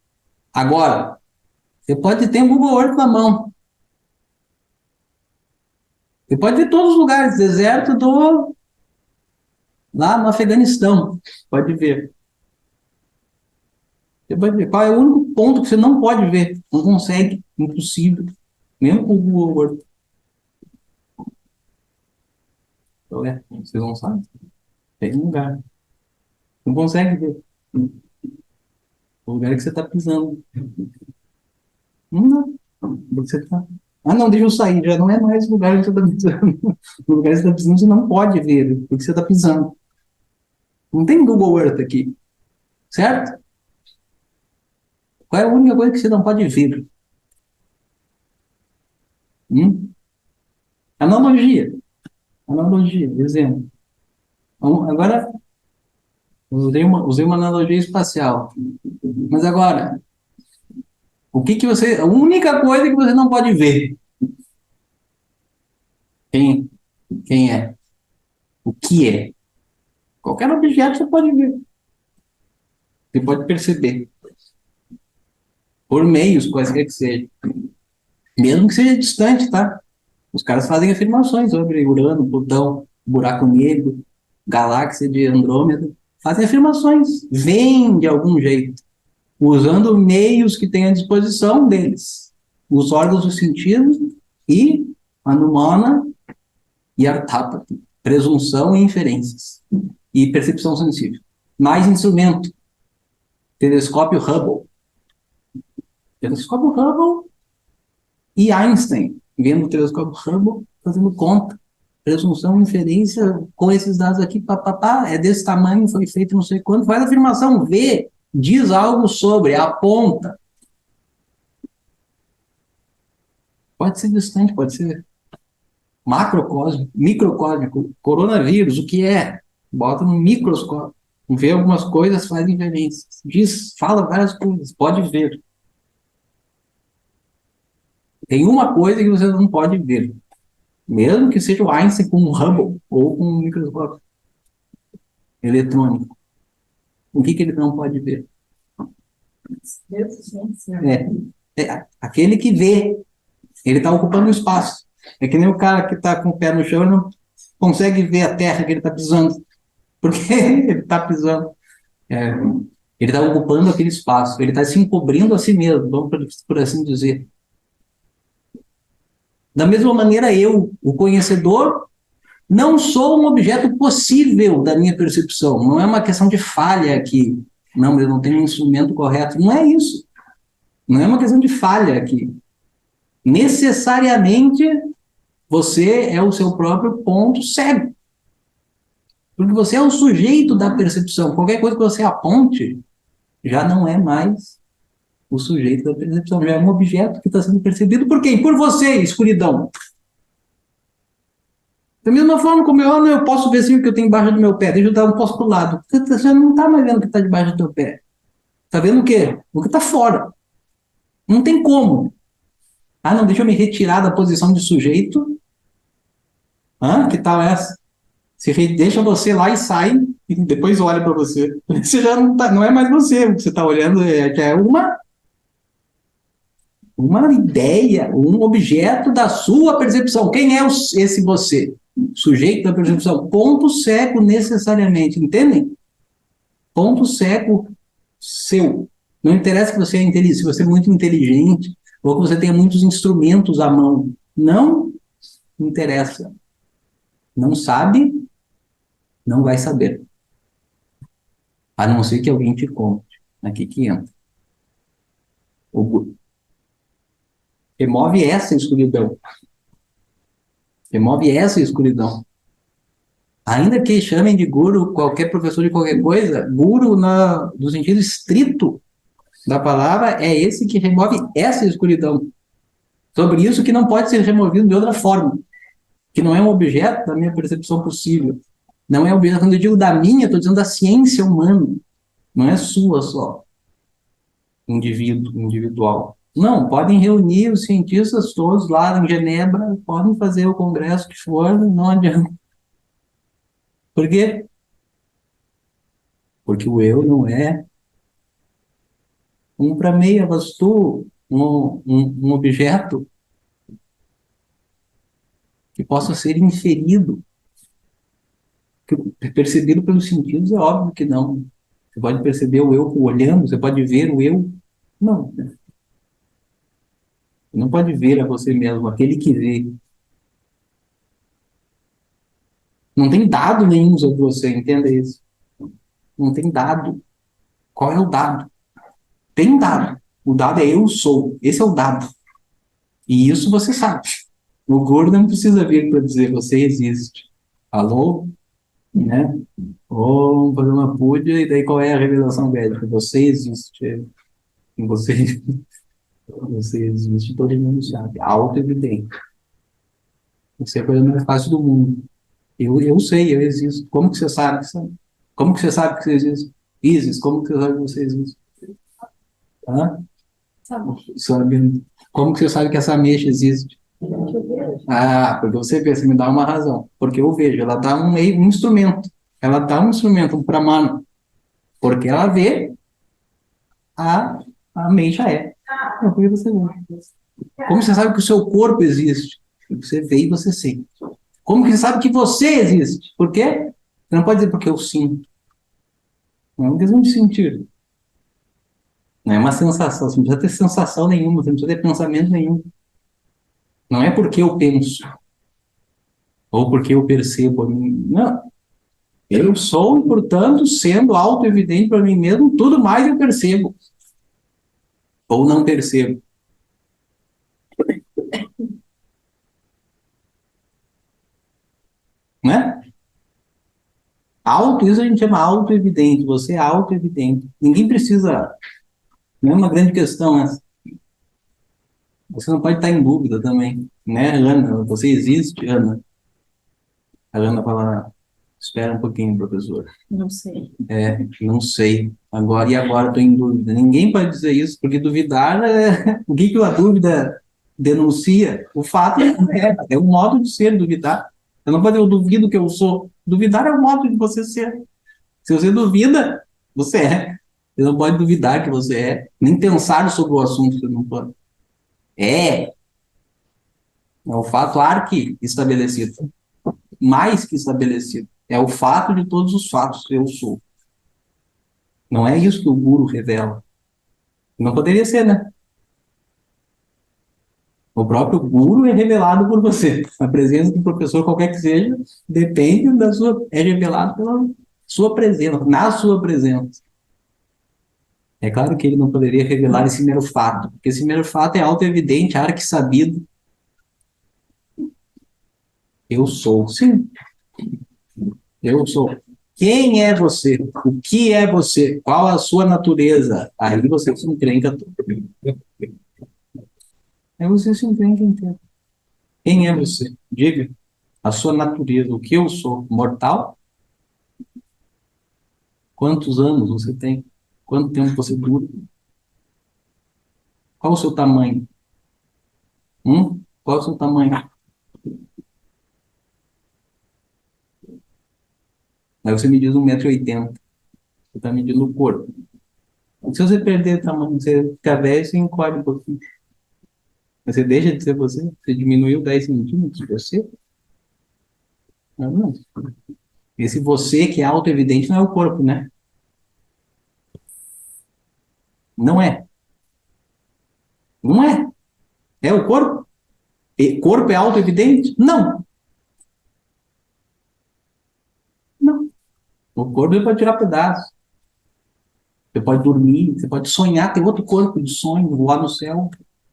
Agora, você pode ter o Google Earth na mão. Você pode ver todos os lugares, deserto lá no Afeganistão. Pode ver. Você pode ver qual é o único ponto que você não pode ver. Não consegue. Impossível. Mesmo com o Google Earth. Então, vocês não sabem. Tem um lugar. Não consegue ver. O lugar que você está pisando. Não. Você tá... Ah, não, deixa eu sair. Já não é mais o lugar que você está pisando. O lugar que você está pisando, você não pode ver porque você está pisando. Não tem Google Earth aqui. Certo? Qual é a única coisa que você não pode ver? Analogia. Analogia, exemplo. Então, agora, usei uma analogia espacial. Mas agora, a única coisa que você não pode ver. Quem é? O que é? Qualquer objeto você pode ver. Você pode perceber. Por meios, quaisquer que seja. Mesmo que seja distante, tá? Os caras fazem afirmações sobre Urano, Plutão, buraco negro, galáxia de Andrômeda. Fazem afirmações. Vêm de algum jeito. Usando meios que têm à disposição deles. Os órgãos do sentido e Anumana e Arthapati. Presunção e inferências. E percepção sensível. Mais instrumento. Telescópio Hubble. Telescópio Hubble e Einstein, vendo o telescópio Hubble, fazendo conta. Presunção, inferência, com esses dados aqui, papapá, é desse tamanho, foi feito não sei quanto, faz a afirmação, vê, diz algo sobre, aponta. Pode ser distante, pode ser macrocósmico, microcósmico, coronavírus, o que é? Bota no microscópio, vê algumas coisas, faz inferências, diz, fala várias coisas, pode ver. Tem uma coisa que você não pode ver, mesmo que seja o Einstein com um Hubble ou com um microscópio eletrônico. O que ele não pode ver? Aquele que vê, ele está ocupando o espaço. É que nem o cara que está com o pé no chão e não consegue ver a terra que ele está pisando, porque ele está pisando. Ele está ocupando aquele espaço, ele está se encobrindo a si mesmo, vamos por assim dizer. Da mesma maneira, eu, o conhecedor, não sou um objeto possível da minha percepção. Não é uma questão de falha aqui. Não, eu não tenho um instrumento correto. Não é isso. Não é uma questão de falha aqui. Necessariamente, você é o seu próprio ponto cego. Porque você é o sujeito da percepção. Qualquer coisa que você aponte, já não é mais o sujeito da percepção. Já é um objeto que está sendo percebido por quem? Por você, escuridão. Da mesma forma como eu posso ver assim o que eu tenho embaixo do meu pé, deixa eu dar um passo para o lado. Você não está mais vendo o que está debaixo do teu pé. Está vendo o quê? O que está fora. Não tem como. Ah, não, deixa eu me retirar da posição de sujeito. Que tal essa? Deixa você lá e sai, e depois olha para você. Você já não é mais você. O que você está olhando é uma ideia, um objeto da sua percepção. Quem é esse você? Sujeito da percepção. Ponto cego necessariamente, entendem? Ponto cego seu. Não interessa que você se você é muito inteligente ou que você tenha muitos instrumentos à mão. Não interessa. Não sabe, não vai saber. A não ser que alguém te conte. Aqui que entra. Remove essa escuridão. Remove essa escuridão. Ainda que chamem de guru qualquer professor de qualquer coisa, guru no sentido estrito da palavra é esse que remove essa escuridão. Sobre isso que não pode ser removido de outra forma. Que não é um objeto da minha percepção possível. Não é um objeto, quando eu digo da minha, estou dizendo da ciência humana. Não é sua só. Individual. Não, podem reunir os cientistas todos lá em Genebra, podem fazer o congresso que for, não adianta. Por quê? Porque o eu não é um prameya vastu, um objeto que possa ser inferido, percebido pelos sentidos, é óbvio que não. Você pode perceber o eu olhando, você pode ver o eu. Não. Você não pode ver a você mesmo, aquele que vê. Não tem dado nenhum sobre você, entenda isso. Não tem dado. Qual é o dado? Tem um dado. O dado é eu sou. Esse é o dado. E isso você sabe. O gordo não precisa vir para dizer você existe. Alô? Né? Ou vamos fazer uma puja e daí qual é a revelação médica? Você existe. Você, você existe, todo mundo sabe. Auto-evidente. Isso é a coisa mais fácil do mundo. Eu sei, eu existo. Como que você sabe? Como que você sabe que você existe? Isis, como que você sabe que você existe? Hã? Sabe. Como que você sabe que essa mecha existe? Porque você vê, você me dá uma razão. Porque eu vejo, ela dá um instrumento. Ela dá um instrumento, um pramana. Porque ela vê, a, a mente já é. Porque você vê. Como você sabe que o seu corpo existe? Você vê e você sente. Como que você sabe que você existe? Por quê? Você não pode dizer porque eu sinto. Não é uma questão de sentir. Não é uma sensação. Você não precisa ter sensação nenhuma. Você não precisa ter pensamento nenhum. Não é porque eu penso. Ou porque eu percebo. Não. Eu sou, e, portanto, sendo auto-evidente para mim mesmo, tudo mais eu percebo. Ou não percebo. Né? Isso a gente chama auto-evidente. Você é auto-evidente. Ninguém precisa. Não é uma grande questão essa. Você não pode estar em dúvida também. Né, Ana? Você existe, Ana? A Ana fala, espera um pouquinho, professor. Não sei. Não sei. Agora, e agora estou em dúvida. Ninguém pode dizer isso, porque duvidar o que a dúvida denuncia? O fato é o modo de ser duvidar. Eu não pode dizer, eu duvido que eu sou. Duvidar é o modo de você ser. Se você duvida, você é. Você não pode duvidar que você é, nem pensar sobre o assunto, você não pode. É o fato arqui-estabelecido, mais que estabelecido. É o fato de todos os fatos, eu sou. Não é isso que o guru revela. Não poderia ser, né? O próprio guru é revelado por você. A presença do professor, qualquer que seja, depende da sua. É revelado pela sua presença, na sua presença. É claro que ele não poderia revelar esse mero fato, porque esse mero fato é auto-evidente, arque-sabido. Eu sou. Sim, eu sou. Quem é você? O que é você? Qual a sua natureza? Aí você se encrenca tudo. Aí você se encrenca inteiro. Quem é você? Diga a sua natureza. O que eu sou? Mortal? Quantos anos você tem? Quanto tempo você dura? Qual o seu tamanho? Qual o seu tamanho? Aí você me diz 1,80 m. Você está medindo o corpo. Se você perder o tamanho, você fica velho, você encolhe um pouquinho. Você deixa de ser você? Você diminuiu 10 centímetros de você? Não, não. Esse você que é auto-evidente não é o corpo, né? Não é. Não é. É o corpo? E corpo é auto-evidente? Não. Não. O corpo você pode tirar pedaços. Você pode dormir, você pode sonhar, ter outro corpo de sonho, voar no céu.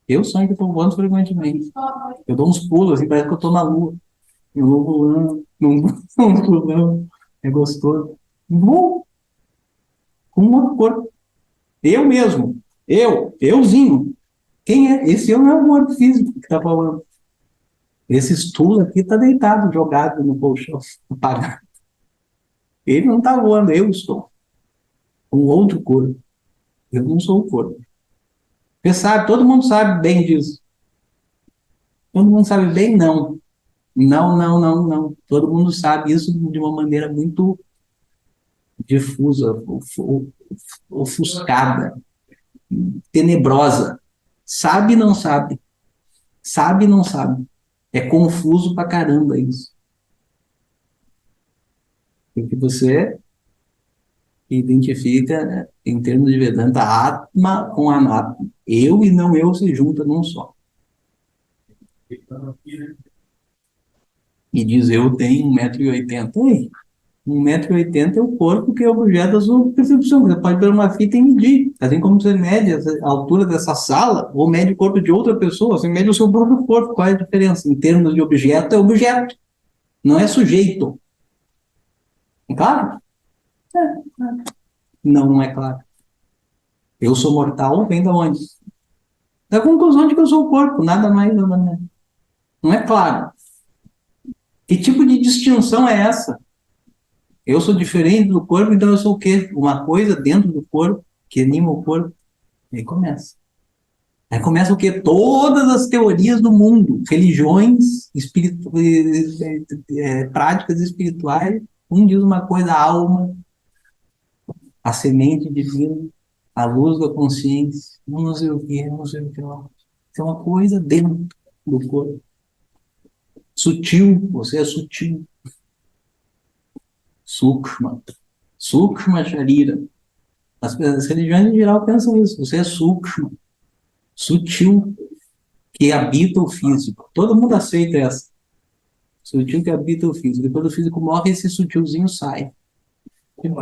Eu sonho que estou voando frequentemente. Eu dou uns pulos, assim, parece que eu estou na lua. Eu vou voando, não pulando. É gostoso. Vou com um outro corpo. Eu mesmo. Euzinho. Quem é? Esse eu não é o corpo físico que está falando. Esse estulo aqui está deitado, jogado no colchão, apagado. Ele não está voando, eu estou. Com outro corpo. Eu não sou o corpo. Você sabe, todo mundo sabe bem disso. Todo mundo sabe bem, não. Não, não, não, não. Todo mundo sabe isso de uma maneira muito difusa, ofuscada, tenebrosa. Sabe e não sabe. Sabe e não sabe. É confuso pra caramba isso. Porque você identifica, né, em termos de Vedanta, Atma com Anatma. Eu e não eu se juntam num só. E diz, eu tenho 1,80 m. Ei, 1,80 m é o corpo que é objeto da sua percepção. Você pode pegar uma fita e medir. Assim como você mede a altura dessa sala, ou mede o corpo de outra pessoa, você mede o seu próprio corpo. Qual é a diferença? Em termos de objeto, é objeto. Não é sujeito. É claro? Não, não é claro. Eu sou mortal, vem da onde? Da conclusão de que eu sou o corpo, nada mais, nada menos. Não é claro. Que tipo de distinção é essa? Eu sou diferente do corpo, então eu sou o quê? Uma coisa dentro do corpo que anima o corpo. E aí começa. Aí começa o quê? Todas as teorias do mundo, religiões, práticas espirituais. Um diz uma coisa, a alma, a semente divina, a luz da consciência, não sei o que, não sei o que lá. Tem uma coisa dentro do corpo. Sutil, você é sutil. Sukshma. Sukshma Sharira. As religiões em geral pensam isso. Você é Sukshma, sutil, que habita o físico. Todo mundo aceita essa. Sutil que habita o físico. Depois o físico morre, esse sutilzinho sai. Tipo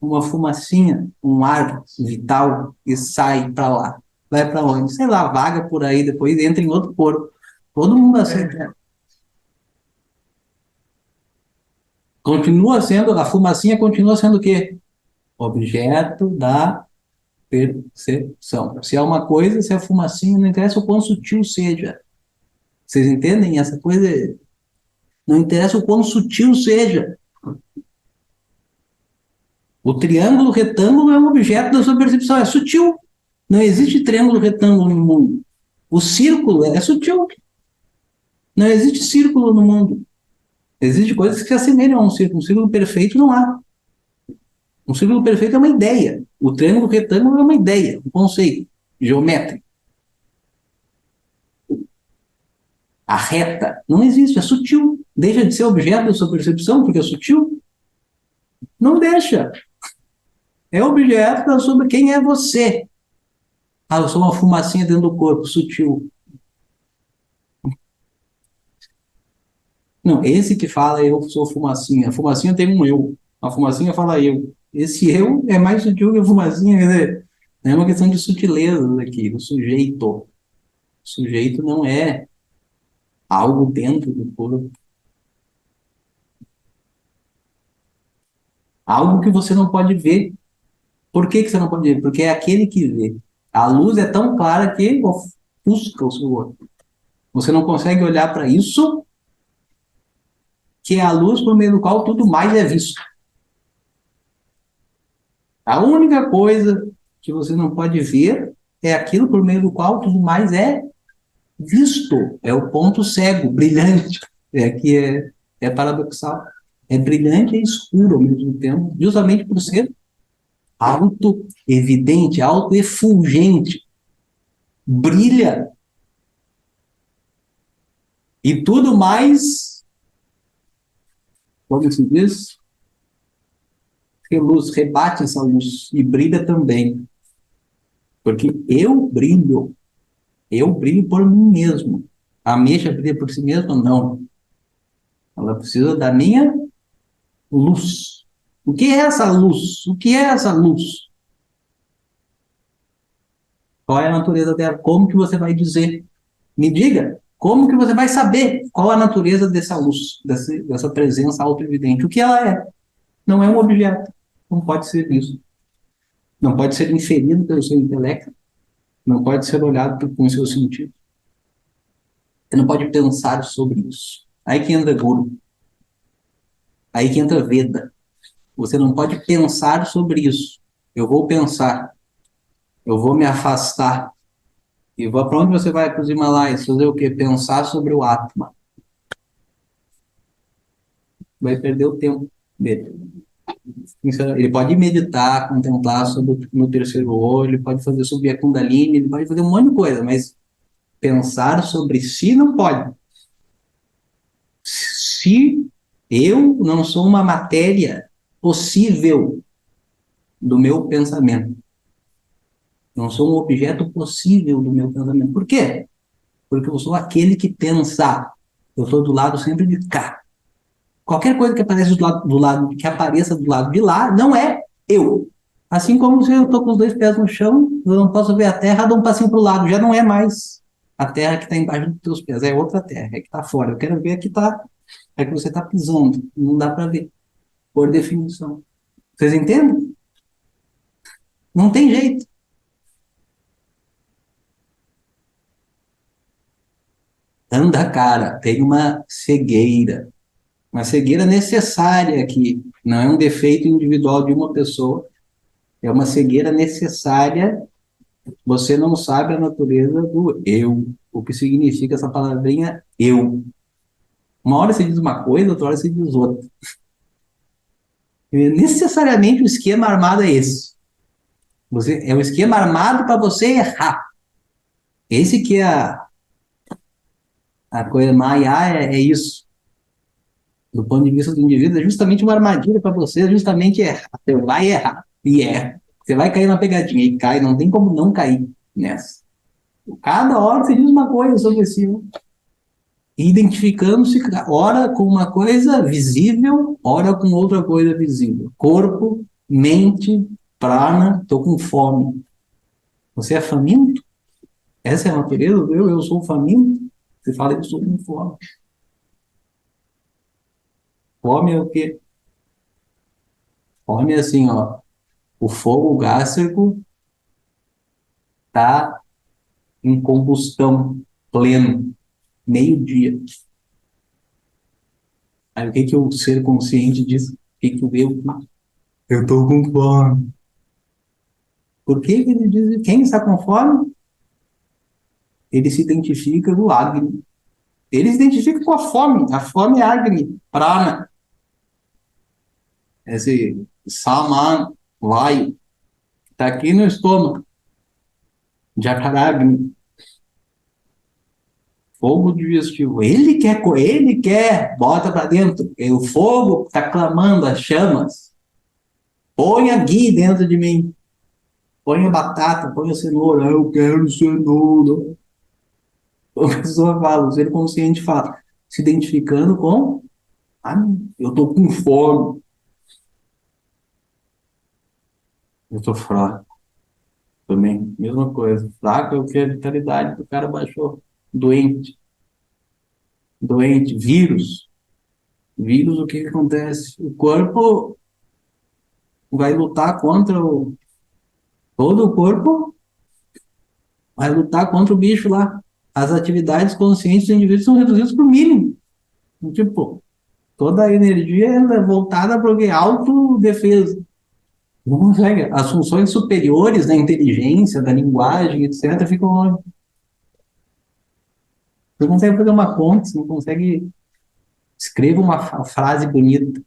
uma fumacinha, um ar vital e sai para lá. Vai para onde? Sei lá, vaga por aí, depois entra em outro corpo. Todo mundo aceita. Continua sendo, a fumacinha continua sendo o quê? Objeto da percepção. Se é uma coisa, se é fumacinha, não interessa o quão sutil seja. Vocês entendem? Essa coisa não interessa o quão sutil seja. O triângulo retângulo é um objeto da sua percepção, é sutil. Não existe triângulo retângulo no mundo. O círculo é sutil. Não existe círculo no mundo. Existem coisas que se assemelham a um círculo. Um círculo perfeito não há. Um círculo perfeito é uma ideia. O triângulo retângulo é uma ideia, um conceito geométrico. A reta não existe, é sutil. Deixa de ser objeto da sua percepção porque é sutil? Não deixa. É objeto sobre quem é você. Ah, eu sou uma fumacinha dentro do corpo, sutil. Não, esse que fala eu sou fumacinha. A fumacinha tem um eu. A fumacinha fala eu. Esse eu é mais sutil que a fumacinha, quer dizer, é uma questão de sutileza aqui, do sujeito. O sujeito não é algo dentro do corpo. Algo que você não pode ver. Por que você não pode ver? Porque é aquele que vê. A luz é tão clara que ofusca o seu olho. Você não consegue olhar para isso, que é a luz por meio do qual tudo mais é visto. A única coisa que você não pode ver é aquilo por meio do qual tudo mais é visto. É o ponto cego, brilhante. É paradoxal. É brilhante e escuro ao mesmo tempo, justamente por ser auto-evidente, auto-efulgente. Brilha. E tudo mais, como se diz, reluz, rebate essa luz e brilha também. Porque eu brilho por mim mesmo. A ameixa brilha por si mesma? Não. Ela precisa da minha luz. O que é essa luz? O que é essa luz? Qual é a natureza dela? Como que você vai dizer? Me diga, como que você vai saber qual é a natureza dessa luz, dessa presença auto-evidente? O que ela é? Não é um objeto. Não pode ser visto. Não pode ser inferido pelo seu intelecto. Não pode ser olhado com o seu sentido. Você não pode pensar sobre isso. Aí que entra Guru. Aí que entra Veda. Você não pode pensar sobre isso. Eu vou pensar. Eu vou me afastar. E vou para onde você vai? Para os Himalaias. Fazer o quê? Pensar sobre o Atma. Vai perder o tempo dele. Ele pode meditar, contemplar sobre no terceiro olho, ele pode fazer sobre a Kundalini, ele pode fazer um monte de coisa, mas pensar sobre si não pode. Se eu não sou uma matéria possível do meu pensamento, não sou um objeto possível do meu pensamento. Por quê? Porque eu sou aquele que pensa. Eu estou do lado sempre de cá. Qualquer coisa que apareça que apareça do lado de lá não é eu. Assim como se eu estou com os dois pés no chão, eu não posso ver a terra, dou um passinho para o lado, já não é mais a terra que está embaixo dos teus pés, é outra terra, é que está fora. Eu quero ver a que está, é que você está pisando, não dá para ver, por definição. Vocês entendem? Não tem jeito. Anda, cara, tem uma cegueira necessária aqui, não é um defeito individual de uma pessoa, é uma cegueira necessária Você não sabe a natureza do eu, o que significa essa palavrinha eu. Uma hora você diz uma coisa, outra hora você diz outra. E necessariamente o esquema armado é esse. É o esquema armado para você errar. Esse que é a coisa maior é isso. Do ponto de vista do indivíduo, é justamente uma armadilha para você, justamente errar. Você vai errar e erra. Você vai cair na pegadinha e cai, não tem como não cair nessa. Cada hora você diz uma coisa sobre si, identificando-se, ora com uma coisa visível, ora com outra coisa visível. Corpo, mente, prana, estou com fome. Você é faminto? Essa é a natureza do eu sou faminto? Você fala, eu sou com fome. Fome é o quê? Fome é assim, ó, o fogo gástrico está em combustão pleno, meio-dia. Aí o que que o ser consciente diz? O que que o eu estou com fome. Por que que ele diz? Quem está com fome? Ele se identifica no Agni. Ele se identifica com a fome. A fome é Agni, prana. Esse Saman, Vayu, está aqui no estômago. Jacaragni, fogo digestivo. Ele quer, bota para dentro. E o fogo está clamando as chamas. Põe a ghee dentro de mim. Põe a batata, põe a cenoura. Eu quero cenoura. A pessoa fala, o ser consciente fala, se identificando com, eu estou com fome. Eu estou fraco. Também, mesma coisa. Fraco é o que a vitalidade do cara baixou. Doente. Doente. Vírus. Vírus, o que que acontece? O corpo vai lutar contra o. Todo o corpo vai lutar contra o bicho lá. As atividades conscientes do indivíduo são reduzidas para o mínimo. Tipo, toda a energia é voltada para o autodefesa. Não consegue. As funções superiores da inteligência, da linguagem, etc., ficam longe. Você não consegue fazer uma conta, você não consegue. Escreva uma frase bonita.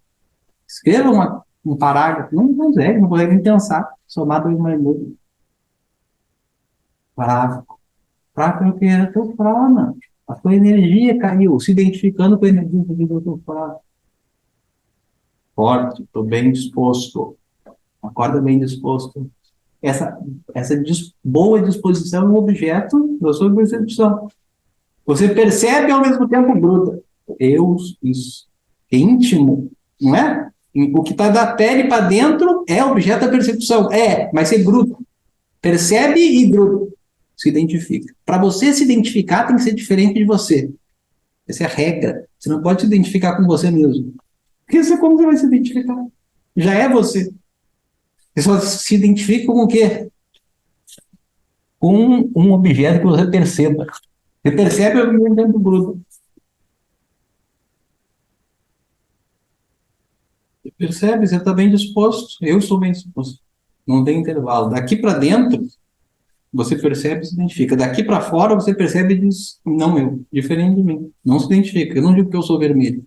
Escreva um parágrafo. Não consegue nem pensar. Somado em uma imagem. Fraco. Fraco é o que era teu prana. A tua energia caiu, se identificando com a energia do teu prana. Forte, estou bem disposto. Acorda bem disposto. Essa boa disposição é um objeto da sua percepção. Você percebe e ao mesmo tempo gruda. Isso. Íntimo, não é? O que está da pele para dentro é objeto da percepção. Mas você gruda. Percebe e gruda. Se identifica. Para você se identificar, tem que ser diferente de você. Essa é a regra. Você não pode se identificar com você mesmo. Porque como você vai se identificar? Já é você. Você só se identifica com o quê? Com um objeto que você perceba. Você percebe o mesmo tempo gruda. Você percebe, você está bem disposto. Eu estou bem disposto. Não tem intervalo. Daqui para dentro, você percebe e se identifica. Daqui para fora, você percebe e diz, não eu, diferente de mim. Não se identifica. Eu não digo que eu sou vermelho.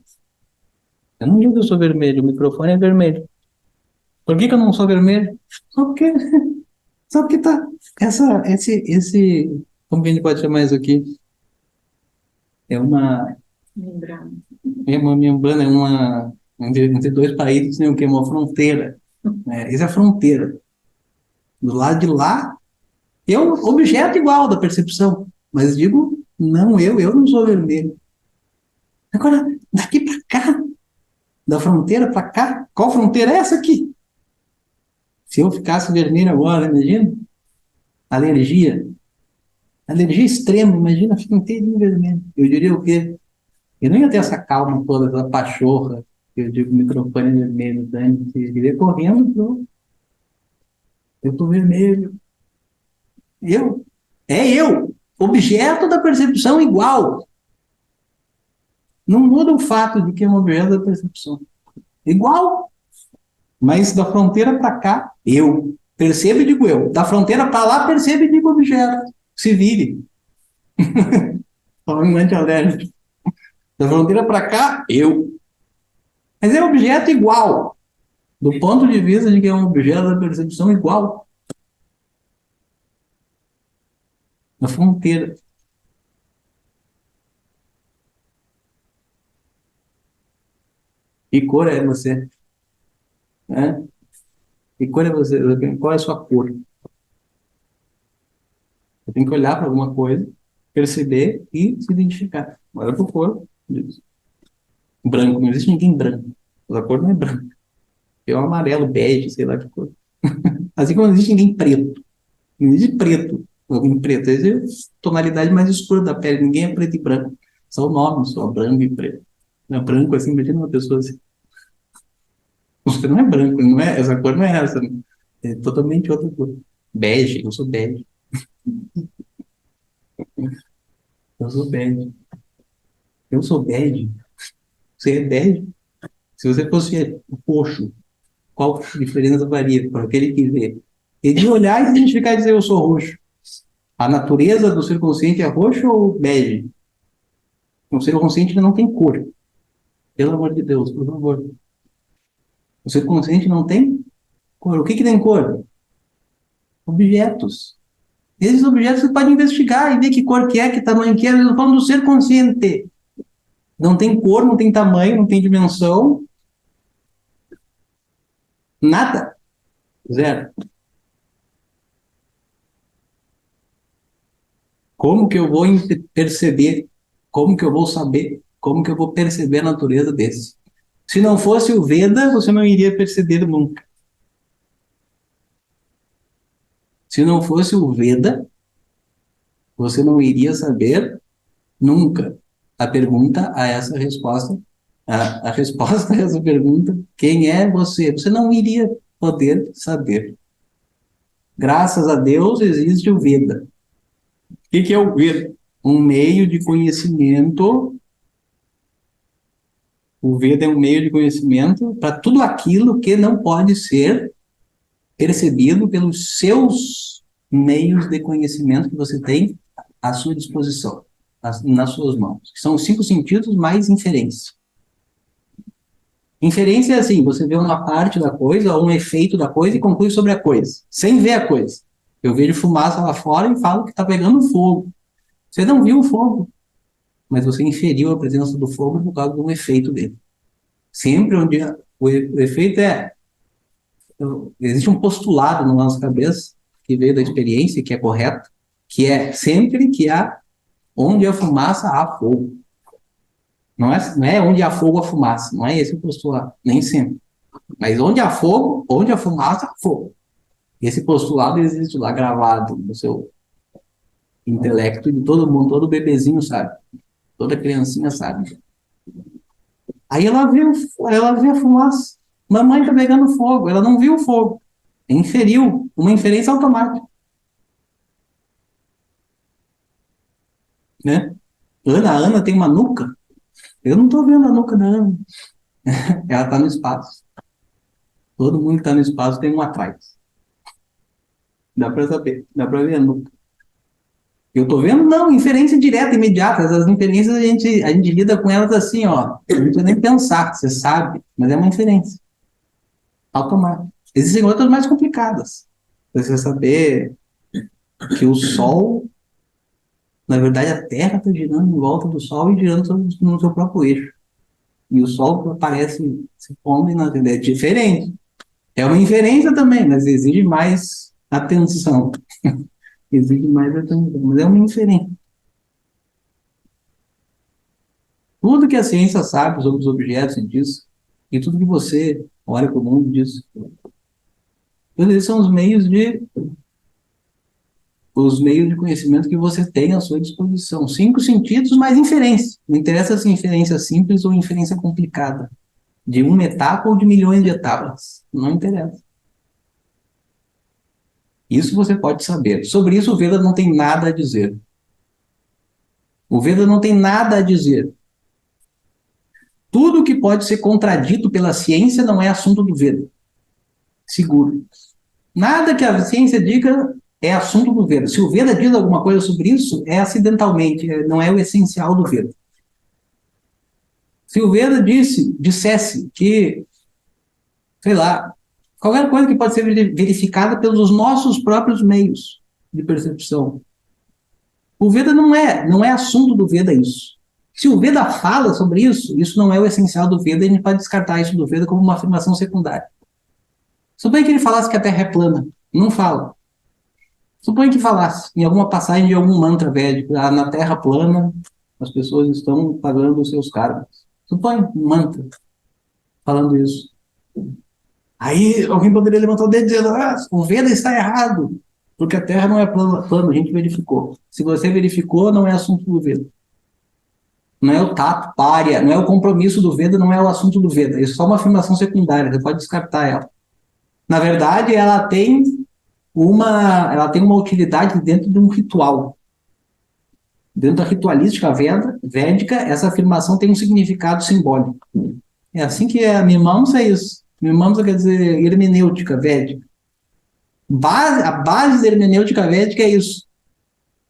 Eu não digo que eu sou vermelho, o microfone é vermelho. Por que eu não sou vermelho? Só porque, só porque tá. Como que a gente pode chamar isso aqui? É uma. Membrana. É uma membrana, entre dois países, né, o que é uma fronteira. Essa é a fronteira. Do lado de lá, eu, objeto igual da percepção, mas digo, não, eu não sou vermelho. Agora, daqui para cá, da fronteira para cá, qual fronteira é essa aqui? Se eu ficasse vermelho agora, imagina? Alergia. Alergia extrema, imagina, fica inteirinho vermelho. Eu diria o quê? Eu não ia ter essa calma toda, aquela pachorra, que eu digo microfone vermelho, Dani, eu iria correndo, eu tô vermelho. Eu? É eu. Objeto da percepção igual. Não muda o fato de que é um objeto da percepção. Igual. Mas da fronteira para cá, eu. Perceba e digo eu. Da fronteira para lá, perceba e digo objeto. Se vire. Falando em antialérgico. Da fronteira para cá, eu. Mas é objeto igual. Do ponto de vista de que é um objeto da percepção igual. Na fronteira. Que cor é você? Né? Que cor é você? Qual é a sua cor? Você tem que olhar para alguma coisa, perceber e se identificar. Olha para o cor. Branco. Não existe ninguém branco. A cor não é branca. É um amarelo, bege, sei lá que cor. Assim como não existe ninguém preto. Não existe preto. Alguém preto. Existe tonalidade mais escura da pele. Ninguém é preto e branco. Só o nome, só branco e preto. Não é branco assim, imagina uma pessoa assim. Você não é branco, não é, essa cor não é essa. Né? É totalmente outra cor. Bege, eu sou bege. Eu sou bege. Eu sou bege. Você é bege. Se você fosse roxo, qual diferença varia para aquele que vê? Ele de olhar e se identificar e dizer eu sou roxo. A natureza do ser consciente é roxo ou bege? O ser consciente ele não tem cor. Pelo amor de Deus, por favor. O ser consciente não tem cor. O que que tem cor? Objetos. Esses objetos você pode investigar e ver que cor que é, que tamanho que é. Eles falam do ser consciente. Não tem cor, não tem tamanho, não tem dimensão. Nada. Zero. Como que eu vou perceber? Como que eu vou saber? Como que eu vou perceber a natureza desse? Se não fosse o Veda, você não iria perceber nunca. Se não fosse o Veda, você não iria saber nunca. A pergunta a essa resposta, a resposta a essa pergunta, quem é você? Você não iria poder saber. Graças a Deus existe o Veda. O que é o Veda? Um meio de conhecimento. O Veda é um meio de conhecimento para tudo aquilo que não pode ser percebido pelos seus meios de conhecimento que você tem à sua disposição, nas suas mãos. Que são os 5 sentidos mais inferência. Inferência é assim, você vê uma parte da coisa, ou um efeito da coisa e conclui sobre a coisa, sem ver a coisa. Eu vejo fumaça lá fora e falo que está pegando fogo. Você não viu o fogo, mas você inferiu a presença do fogo por causa do efeito dele. Sempre onde o efeito é... Existe um postulado na nossa cabeça, que veio da experiência, que é correto, que é sempre que há... Onde há fumaça, há fogo. Não é onde há fogo, há fumaça. Não é esse o postulado, nem sempre. Mas onde há fogo, onde há fumaça, há fogo. Esse postulado existe lá gravado no seu intelecto de todo mundo, todo bebezinho sabe. Toda criancinha sabe. Aí ela vê a fumaça. Mamãe tá pegando fogo. Ela não viu o fogo. Inferiu. Uma inferência automática. Né? A Ana tem uma nuca. Eu não tô vendo a nuca da Ana. Ela tá no espaço. Todo mundo que tá no espaço tem um atrás. Dá pra saber. Dá pra ver a nuca. Eu tô vendo? Não, inferência direta, imediata. Essas inferências a gente lida com elas assim, ó. Não precisa nem pensar, você sabe, mas é uma inferência automática. Existem outras mais complicadas. Você saber que o Sol, na verdade, a Terra está girando em volta do Sol e girando no seu próprio eixo. E o Sol aparece se pondo na verdade. É diferente. É uma inferência também, mas exige mais atenção. Exige mais atenção, mas é uma inferência. Tudo que a ciência sabe sobre os objetos e disso, e tudo que você olha para o mundo disso, todos esses são os meios de conhecimento que você tem à sua disposição. 5 sentidos mais inferência. Não interessa se inferência simples ou inferência complicada. De uma etapa ou de milhões de etapas. Não interessa. Isso você pode saber. Sobre isso o Veda não tem nada a dizer. O Veda não tem nada a dizer. Tudo que pode ser contradito pela ciência não é assunto do Veda. Seguro. Nada que a ciência diga é assunto do Veda. Se o Veda diz alguma coisa sobre isso, é acidentalmente, não é o essencial do Veda. Se o Veda dissesse que, sei lá, qualquer coisa que pode ser verificada pelos nossos próprios meios de percepção, o Veda não é assunto do Veda isso. Se o Veda fala sobre isso, isso não é o essencial do Veda, e a gente pode descartar isso do Veda como uma afirmação secundária. Suponha que ele falasse que a Terra é plana. Não fala. Suponha que falasse, em alguma passagem de algum mantra védico, na Terra plana, as pessoas estão pagando os seus karmas. Suponha um mantra falando isso. Aí alguém poderia levantar o dedo dizendo, o Veda está errado, porque a Terra não é plana, a gente verificou. Se você verificou, não é assunto do Veda. Não é o tato, pária, não é o compromisso do Veda, não é o assunto do Veda. Isso é só uma afirmação secundária, você pode descartar ela. Na verdade, ela tem uma utilidade dentro de um ritual. Dentro da ritualística védica, essa afirmação tem um significado simbólico. É assim que a Mimamsa é isso. Mimamsa quer dizer hermenêutica védica. A base da hermenêutica védica é isso.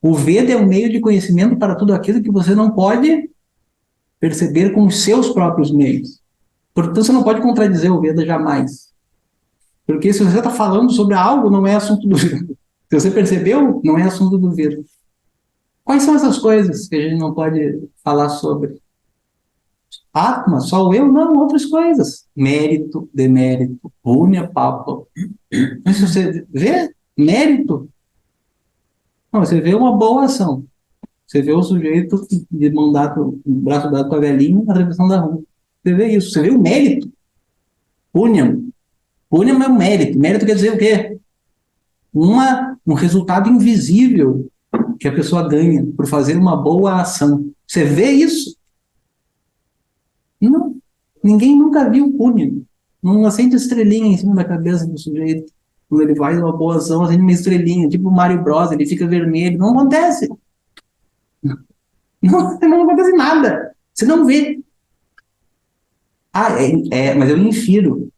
O Veda é um meio de conhecimento para tudo aquilo que você não pode perceber com os seus próprios meios. Portanto, você não pode contradizer o Veda jamais. Porque se você está falando sobre algo, não é assunto do Veda. Se você percebeu, não é assunto do Veda. Quais são essas coisas que a gente não pode falar sobre? Atma, só o eu? Não, outras coisas. Mérito, demérito, punya, papa. Mas se você vê mérito, não, você vê uma boa ação. Você vê o sujeito de mão dada, braço dado com a velhinha, atravessando a rua. Você vê isso, você vê o mérito. Punyam. Punyam é o mérito. Mérito quer dizer o quê? Um resultado invisível que a pessoa ganha por fazer uma boa ação. Você vê isso? Não. Ninguém nunca viu Punyam. Não acende estrelinha em cima da cabeça do sujeito. Quando ele faz uma boa ação, acende uma estrelinha, tipo o Mario Bros, ele fica vermelho. Não acontece. Não acontece nada. Você não vê. Mas eu infiro.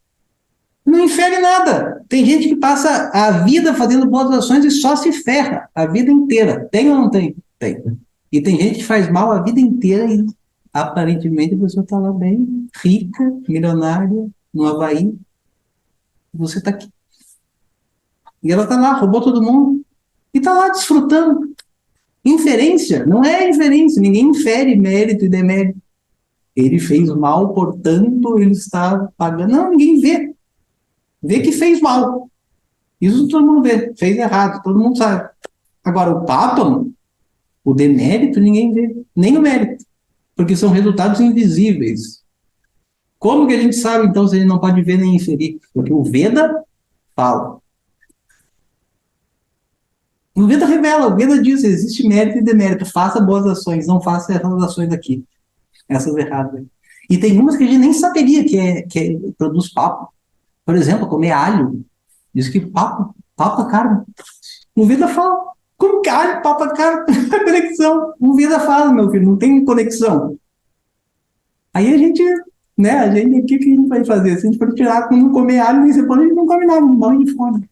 Não infere nada. Tem gente que passa a vida fazendo boas ações e só se ferra a vida inteira. Tem ou não tem? Tem. E tem gente que faz mal a vida inteira e aparentemente a pessoa está lá bem, rica, milionária, no Havaí. E você está aqui. E ela está lá, roubou todo mundo. E está lá desfrutando. Inferência não é inferência. Ninguém infere mérito e demérito. Ele fez mal, portanto, ele está pagando. Não, ninguém vê. Vê que fez mal. Isso todo mundo vê. Fez errado, todo mundo sabe. Agora, o Papa, o demérito, ninguém vê. Nem o mérito. Porque são resultados invisíveis. Como que a gente sabe, então, se a gente não pode ver nem inferir? Porque o Veda fala. O Veda revela, o Veda diz, existe mérito e demérito. Faça boas ações, não faça essas ações aqui. Essas erradas. E tem umas que a gente nem saberia que produz papo. Por exemplo, comer alho. Diz que papa carne. O Veda fala, como que alho, papa carne? A conexão. O Veda fala, meu filho, não tem conexão. Aí a gente, o que a gente vai fazer? Se a gente for tirar, não comer alho, nem cebola, a gente não come nada, morre de fome.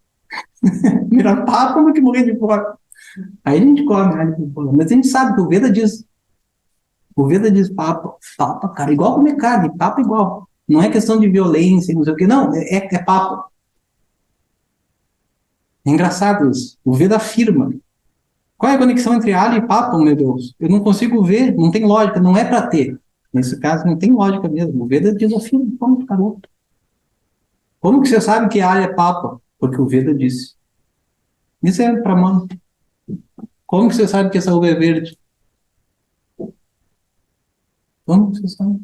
Virar papa, mas que morrer de fome. Aí a gente come alho e cebola. Mas a gente sabe que o Veda diz papa, cara, igual comer carne, papa igual. Não é questão de violência, não sei o que, não, é papa. É engraçado isso. O Veda afirma. Qual é a conexão entre alho e papa, meu Deus? Eu não consigo ver, não tem lógica, não é para ter. Nesse caso, não tem lógica mesmo. O Veda desafirma, ponto, acabou. Como que você sabe que alho é papa? Porque o Veda disse. Isso é para mano. Como que você sabe que essa uva é verde? Como que você sabe?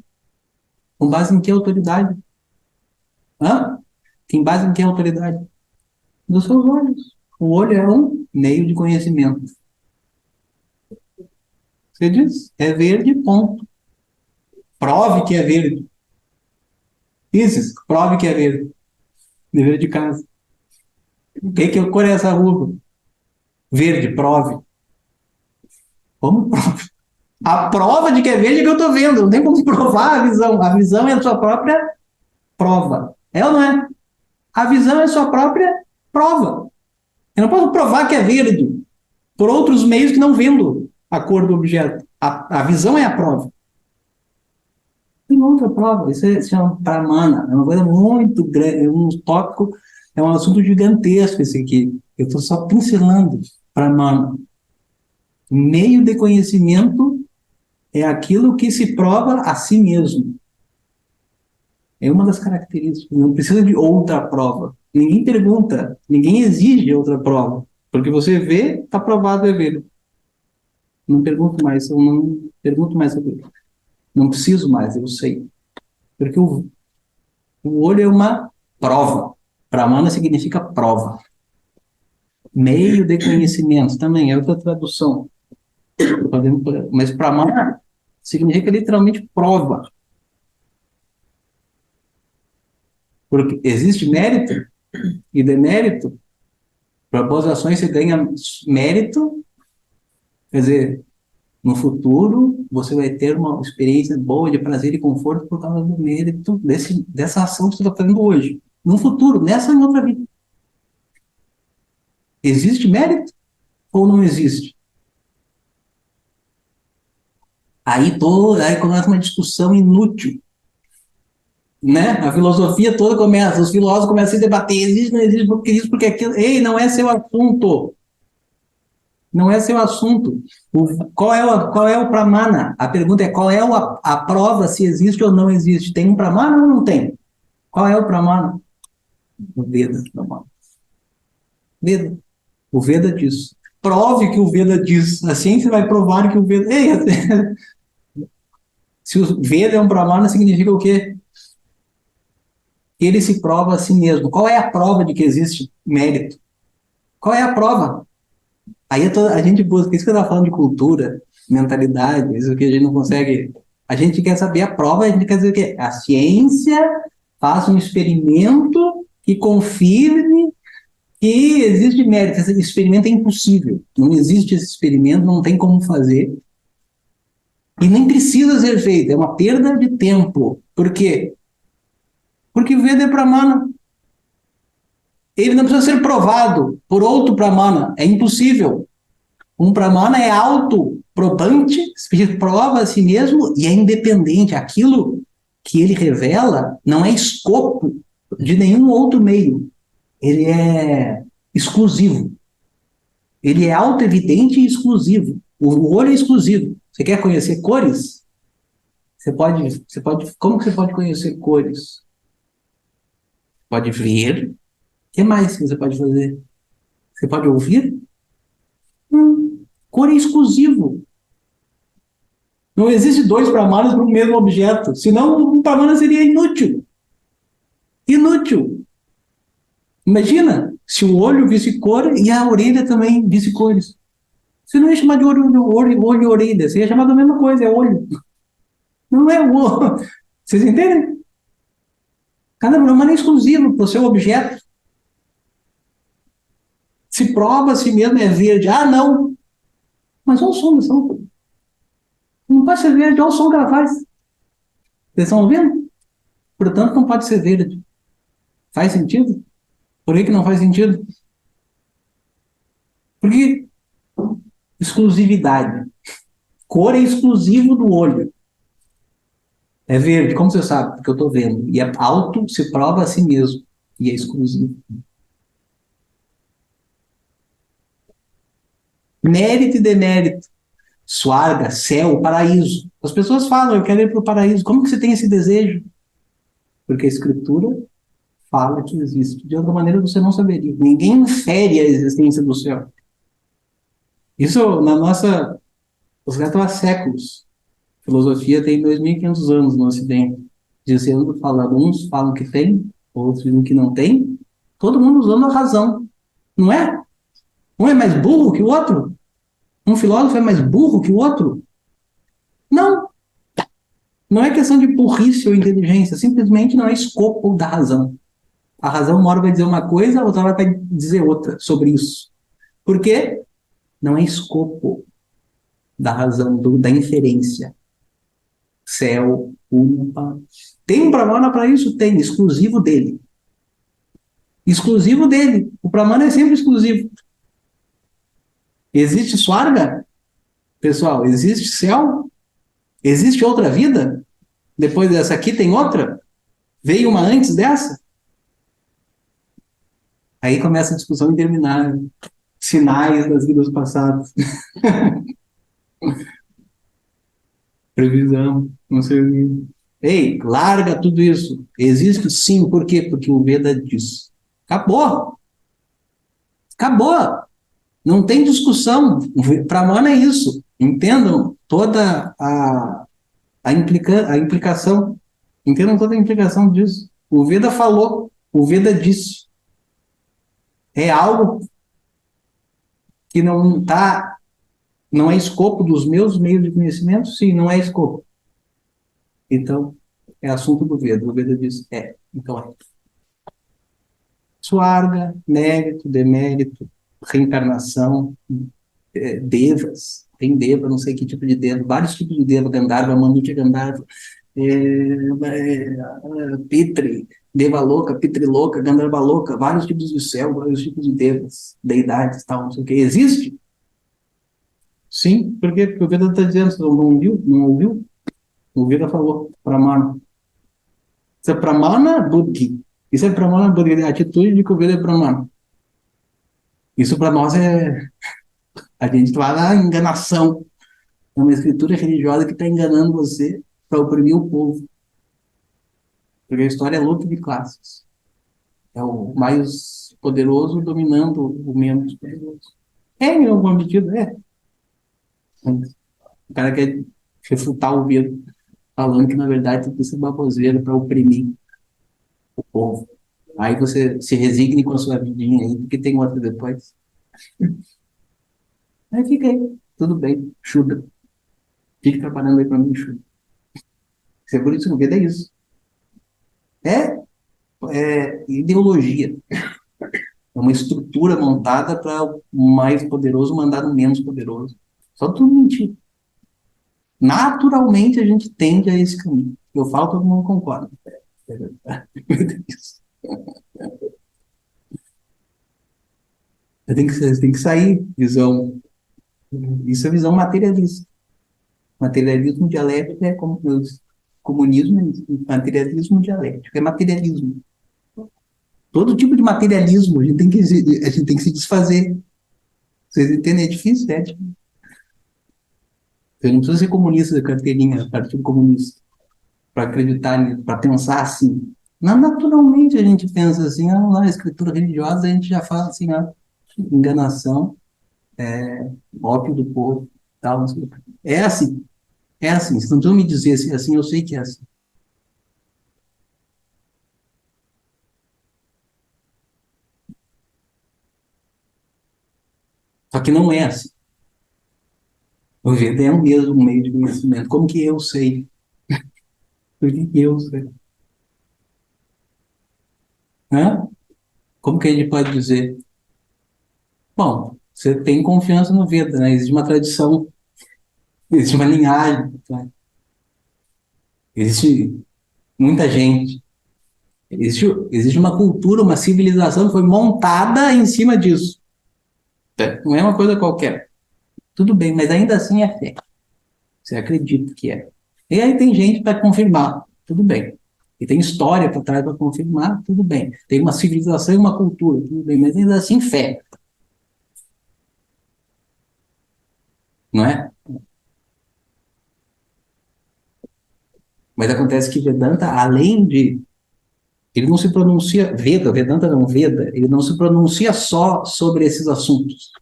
Com base em que autoridade? Tem base em que autoridade? Dos seus olhos. O olho é um meio de conhecimento. Você diz, é verde, ponto. Prove que é verde. Isso, prove que é verde. Dever de casa. Que cor é essa uva? Verde, prove. Como prove? A prova de que é verde é que eu estou vendo. Não tem como provar a visão. A visão é a sua própria prova. É ou não é? A visão é a sua própria Prova. Eu não posso provar que é verde por outros meios que não vendo a cor do objeto. A visão é a prova. Tem outra prova, isso se chama pramana, é uma coisa muito grande, é um tópico, é um assunto gigantesco esse aqui. Eu estou só pincelando pramana. Meio de conhecimento é aquilo que se prova a si mesmo. É uma das características. Não precisa de outra prova. Ninguém pergunta, ninguém exige outra prova. Porque você vê, está provado, é ver. Não pergunto mais, eu não pergunto mais sobre isso. Não preciso mais, eu sei. Porque o olho é uma prova. Pramana significa prova. Meio de conhecimento também, é outra tradução. Mas pramana significa literalmente prova. Porque existe mérito e demérito. Para boas ações você ganha mérito, quer dizer, no futuro você vai ter uma experiência boa de prazer e conforto por causa do mérito dessa ação que você está fazendo hoje. No futuro, nessa e em outra vida. Existe mérito ou não existe? Aí começa uma discussão inútil, né? A filosofia toda começa, os filósofos começam a debater, existe, não existe, porque isso, porque aquilo. Ei, não é seu assunto. Não é seu assunto. Qual é o pramana? A pergunta é qual é a prova se existe ou não existe. Tem um pramana ou não tem? Qual é o pramana? O Veda, pramana. Veda. O Veda diz. Prove que o Veda diz. A ciência vai provar que o Veda... Ei, se o Veda é um pramana, significa o quê? Ele se prova a si mesmo. Qual é a prova de que existe mérito? Qual é a prova? Aí a gente busca, isso que eu estava falando de cultura, mentalidade, isso que a gente não consegue. A gente quer saber a prova, a gente quer dizer o quê? A ciência faz um experimento que confirme que existe mérito. Esse experimento é impossível. Não existe esse experimento, não tem como fazer. E nem precisa ser feito, é uma perda de tempo. Por quê? Porque o Veda é pramana. Ele não precisa ser provado por outro pramana. É impossível. Um pramana é autoprobante, prova a si mesmo e é independente. Aquilo que ele revela não é escopo de nenhum outro meio. Ele é exclusivo. Ele é autoevidente e exclusivo. O olho é exclusivo. Você quer conhecer cores? Como que você pode conhecer cores? Pode ver. O que mais que você pode fazer? Você pode ouvir? Cor é exclusivo. Não existe dois pramanas para o mesmo objeto. Senão, um pramana seria inútil. Inútil. Imagina se o olho visse cor e a orelha também visse cores. Você não ia chamar de olho e orelha. Você ia chamar da mesma coisa, é olho. Não é o olho. Vocês entendem? Cada pramana é exclusivo para o seu objeto. Se prova a si mesmo é verde. Ah, não. Mas olha o som do som. Não pode ser verde, olha o som que ela faz. Vocês estão ouvindo? Portanto, não pode ser verde. Faz sentido? Por que não faz sentido? Porque exclusividade. Cor é exclusivo do olho. É verde, como você sabe? Porque eu estou vendo. E é alto, se prova a si mesmo. E é exclusivo. Mérito e demérito. Swarga, céu, paraíso. As pessoas falam, eu quero ir para o paraíso. Como que você tem esse desejo? Porque a escritura fala que existe. De outra maneira, você não saberia. Ninguém infere a existência do céu. Isso, na nossa... Os gatos há séculos. A filosofia tem 2.500 anos no Ocidente. Dizendo, falando, uns falam que tem, outros dizem que não tem. Todo mundo usando a razão. Não é? Um é mais burro que o outro? Um filósofo é mais burro que o outro? Não. Não é questão de burrice ou inteligência. Simplesmente não é escopo da razão. A razão uma hora vai dizer uma coisa, a outra hora vai dizer outra sobre isso. Por quê? Não é escopo da razão, da inferência. Céu, umpa. Tem um pramana para isso? Tem, exclusivo dele. exclusivo dele. O Pramana é sempre exclusivo. Existe Swarga, pessoal? Existe céu? Existe outra vida? Depois dessa aqui tem outra? Veio uma antes dessa? Aí começa a discussão interminável. Sinais das vidas passadas. Previsão, não sei o quê. Ei, larga tudo isso. Existe sim, por quê? Porque o Veda diz. Acabou. Acabou. Não tem discussão. Para Mana é isso. Entendam toda a implicação. Entendam toda a implicação disso. O Veda falou, o Veda disse. É algo que não é escopo dos meus meios de conhecimento? Sim, não é escopo. Então, é assunto do Veda. O Veda diz, então é. Swarga, mérito, demérito, reencarnação, devas, tem deva, não sei que tipo de deva, vários tipos de deva, Gandharva, Manutya Gandharva, Pitri, deva louca, Pitri louca, Gandharva louca, vários tipos de céu, vários tipos de devas, deidades, tal, não sei o que. Existe? Sim, por quê? Porque o Veda está dizendo, você não viu? Não ouviu? O Veda falou, Pramana. Isso é Pramana Buddhi. Isso é Pramana Buddhi, a atitude de que o Veda é Pramana. Isso para nós a gente vai na enganação. É uma escritura religiosa que está enganando você para oprimir o povo. Porque a história é luta de classes. É o mais poderoso dominando o menos poderoso. Em alguma medida, é. O cara quer refutar o Veda, falando que, na verdade, tem que ser baboseiro para oprimir o povo. Aí você se resigne com a sua vidinha aí, porque tem outra depois. Aí fica aí, tudo bem, chuta. Fique trabalhando aí para mim, chuta. Isso é por isso que o Veda é isso. É ideologia. É uma estrutura montada para o mais poderoso mandar no menos poderoso. Só tudo mentira. Naturalmente a gente tende a esse caminho. Eu falo, todo mundo concorda. Tem que sair visão. Isso é visão materialista. Materialismo dialético é como eu disse, comunismo é materialismo dialético, é materialismo. Todo tipo de materialismo a gente tem que se desfazer. Vocês entendem? É difícil, é difícil. Você não precisa ser comunista da carteirinha, Partido Comunista, para acreditar nisso, para pensar assim. Não, naturalmente a gente pensa assim, na escritura religiosa a gente já fala assim, enganação, ópio do povo, tal, não sei o quê. É assim, vocês não precisam me dizer se é assim, eu sei que é assim. Só que não é assim. O Veda é o mesmo meio de conhecimento. Como que eu sei? Por que eu sei? Hã? Como que a gente pode dizer? Bom, você tem confiança no Veda, né? Existe uma tradição, existe uma linhagem, né? Existe muita gente. Existe uma cultura, uma civilização que foi montada em cima disso. Não é uma coisa qualquer. Tudo bem, mas ainda assim é fé. Você acredita que é. E aí tem gente para confirmar. Tudo bem. E tem história para trás para confirmar. Tudo bem. Tem uma civilização e uma cultura. Tudo bem, mas ainda assim fé. Não é? Mas acontece que Vedanta, além de. Ele não se pronuncia. Vedanta não Veda, ele não se pronuncia só sobre esses assuntos.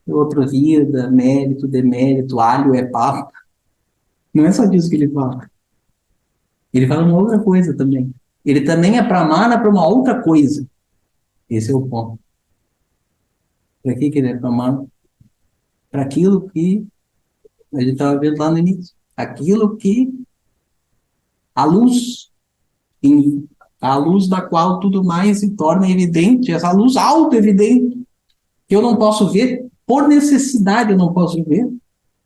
Outra vida, mérito, demérito, alho é papo. Não é só disso que ele fala. Ele fala uma outra coisa também. Ele também é pramana para uma outra coisa. Esse é o ponto. Para que ele é pramana? Para aquilo que a gente estava vendo lá no início. Aquilo que a luz, a luz da qual tudo mais se torna evidente, essa luz auto-evidente, que eu não posso ver, por necessidade eu não posso ver,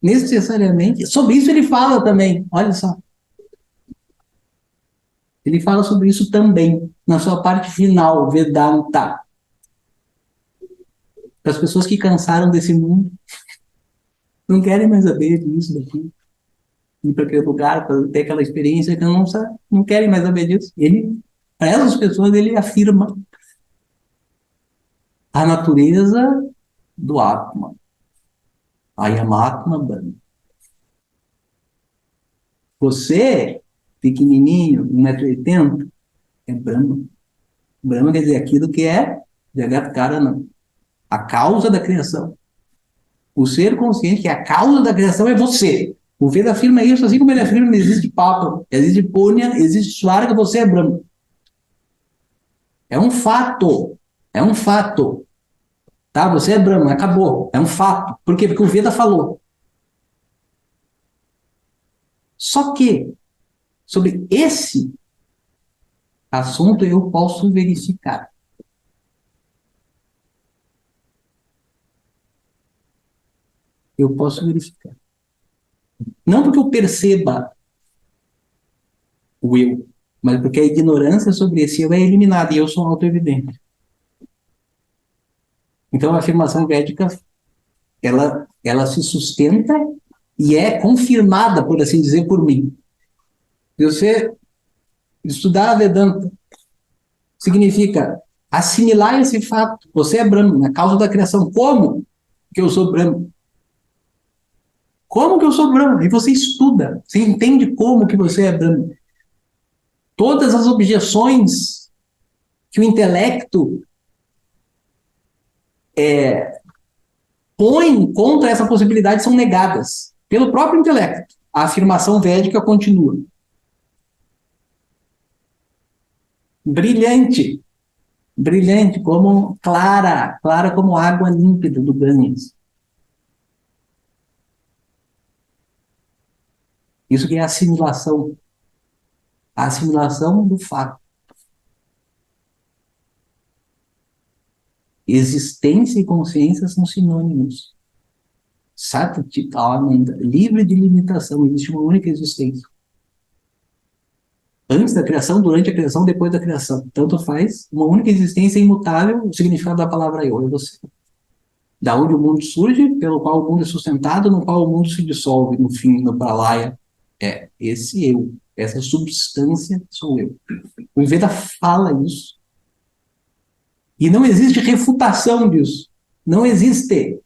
necessariamente. Sobre isso ele fala também, olha só. Ele fala sobre isso também, na sua parte final, Vedanta. Para as pessoas que cansaram desse mundo, não querem mais saber disso daqui, ir para aquele lugar, para ter aquela experiência que não sabe, não querem mais saber disso. Ele, para essas pessoas, ele afirma a natureza do Atma, a Ayamatma Brahma. Você, pequenininho, 1,80 m, é Brahma. Brahma quer dizer aquilo que é Jagat Karanam, a causa da criação. O ser consciente, que é a causa da criação, é você. O Veda afirma isso, assim como ele afirma: existe Papa, existe Punya, existe Swarga, você é Brahma. É um fato. É um fato. Tá? Você é Brahma, acabou. É um fato. Por quê? Porque o Veda falou. Só que, sobre esse assunto, eu posso verificar. Eu posso verificar. Não porque eu perceba o eu, mas porque a ignorância sobre esse eu é eliminada e eu sou autoevidente. Então, a afirmação védica, ela se sustenta e é confirmada, por assim dizer, por mim. Se você estudar a Vedanta, significa assimilar esse fato. Você é Brahma, a causa da criação. Como que eu sou Brahma? Como que eu sou Brahma? E você estuda, você entende como que você é Brahma. Todas as objeções que o intelecto põe contra essa possibilidade são negadas pelo próprio intelecto. A afirmação védica continua. Brilhante, brilhante, como clara, clara como água límpida do Ganges. Isso que é a assimilação do fato. Existência e consciência são sinônimos. Sat Chit Ananda, livre de limitação, existe uma única existência. Antes da criação, durante a criação, depois da criação. Tanto faz, uma única existência imutável, o significado da palavra eu, é você. Da onde o mundo surge, pelo qual o mundo é sustentado, no qual o mundo se dissolve, no fim, no pralaya. É esse eu, essa substância sou eu. O Veda fala isso. E não existe refutação disso. Não existe.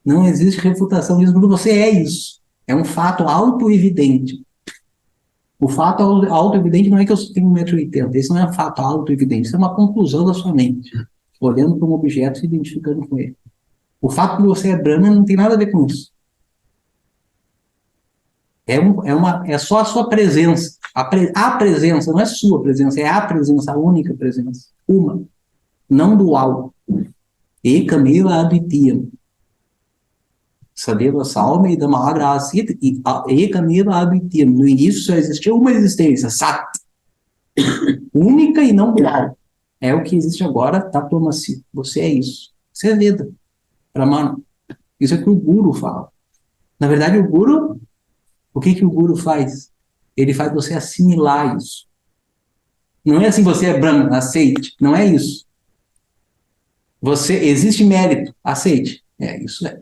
Não existe refutação disso, porque você é isso. É um fato auto-evidente. O fato auto-evidente não é que eu tenho 1,80 m. Esse não é um fato auto-evidente. Isso é uma conclusão da sua mente. Olhando para um objeto e se identificando com ele. O fato de você é Brahma não tem nada a ver com isso. É só a sua presença. A presença, não é sua presença, é a presença, a única presença. Uma. Não dual. Ekameva advitiyam. Sadeva Salma e Damagra Asita e Ekameva advitiyam. No início só existia uma existência, Sat. Única e não dual. É o que existe agora, Tatvamasi. Você é isso. Você é Veda. Pramana. Isso é o que o Guru fala. Na verdade, o que o Guru faz? Ele faz você assimilar isso. Não é assim, você é Brahma, aceite. Não é isso. Existe mérito, aceite. Isso é.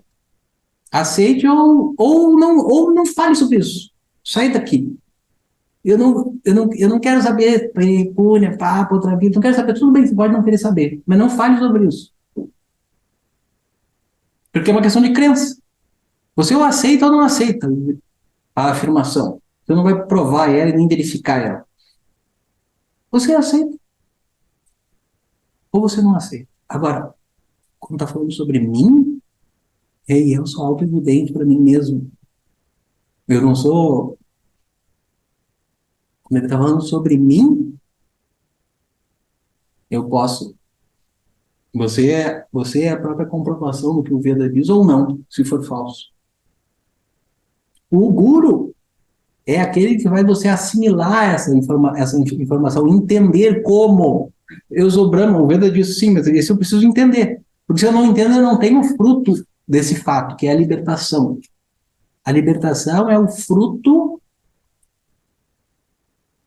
Aceite ou não fale sobre isso. Sai daqui. Eu não quero saber punha, papo, outra vida. Não quero saber. Tudo bem, você pode não querer saber. Mas não fale sobre isso. Porque é uma questão de crença. Você ou aceita ou não aceita a afirmação. Você não vai provar ela e nem verificar ela. Você aceita ou você não aceita. Agora, quando está falando sobre mim, eu sou auto-evidente para mim mesmo. Eu não sou. Quando ele está falando sobre mim, eu posso. Você é a própria comprovação do que o Veda diz ou não, se for falso. O Guru é aquele que vai você assimilar essa informação, entender como. Eu sou Brahma, o Veda diz sim, mas isso eu preciso entender. Porque se eu não entendo, eu não tenho fruto desse fato, que é a libertação. A libertação é o fruto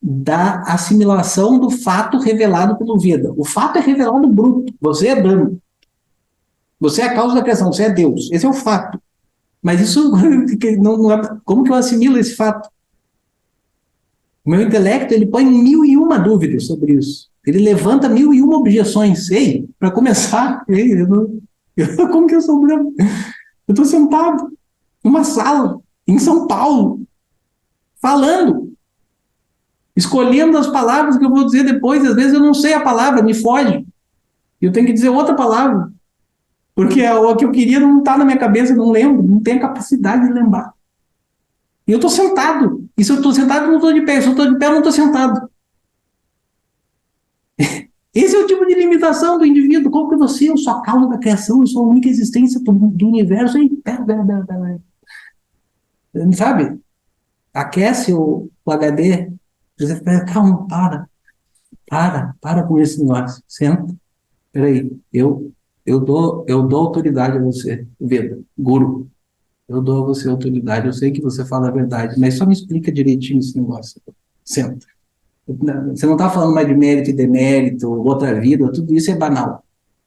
da assimilação do fato revelado pelo Veda. O fato é revelado bruto. Você é Brahma. Você é a causa da criação. Você é Deus. Esse é o fato. Mas isso não é, como que eu assimilo esse fato? O meu intelecto, ele põe 1001 dúvidas sobre isso. Ele levanta 1001 objeções. Ei, para começar, como que eu sou Brahma? Eu estou sentado numa sala em São Paulo, falando, escolhendo as palavras que eu vou dizer depois. Às vezes eu não sei a palavra, me foge. E eu tenho que dizer outra palavra. Porque o que eu queria não está na minha cabeça, eu não lembro, não tenho a capacidade de lembrar. E eu estou sentado. E se eu estou sentado, eu não estou de pé. Se eu estou de pé, eu não estou sentado. Esse é o tipo de limitação do indivíduo. Como que você, eu sou a causa da criação, eu sou a única existência do universo. E, sabe? Aquece o HD. Você fala, calma, para com esse negócio. Senta. Peraí, eu dou autoridade a você, Veda, Guru. Eu dou a você autoridade. Eu sei que você fala a verdade, mas só me explica direitinho esse negócio. Senta. Você não está falando mais de mérito e demérito, outra vida, tudo isso é banal.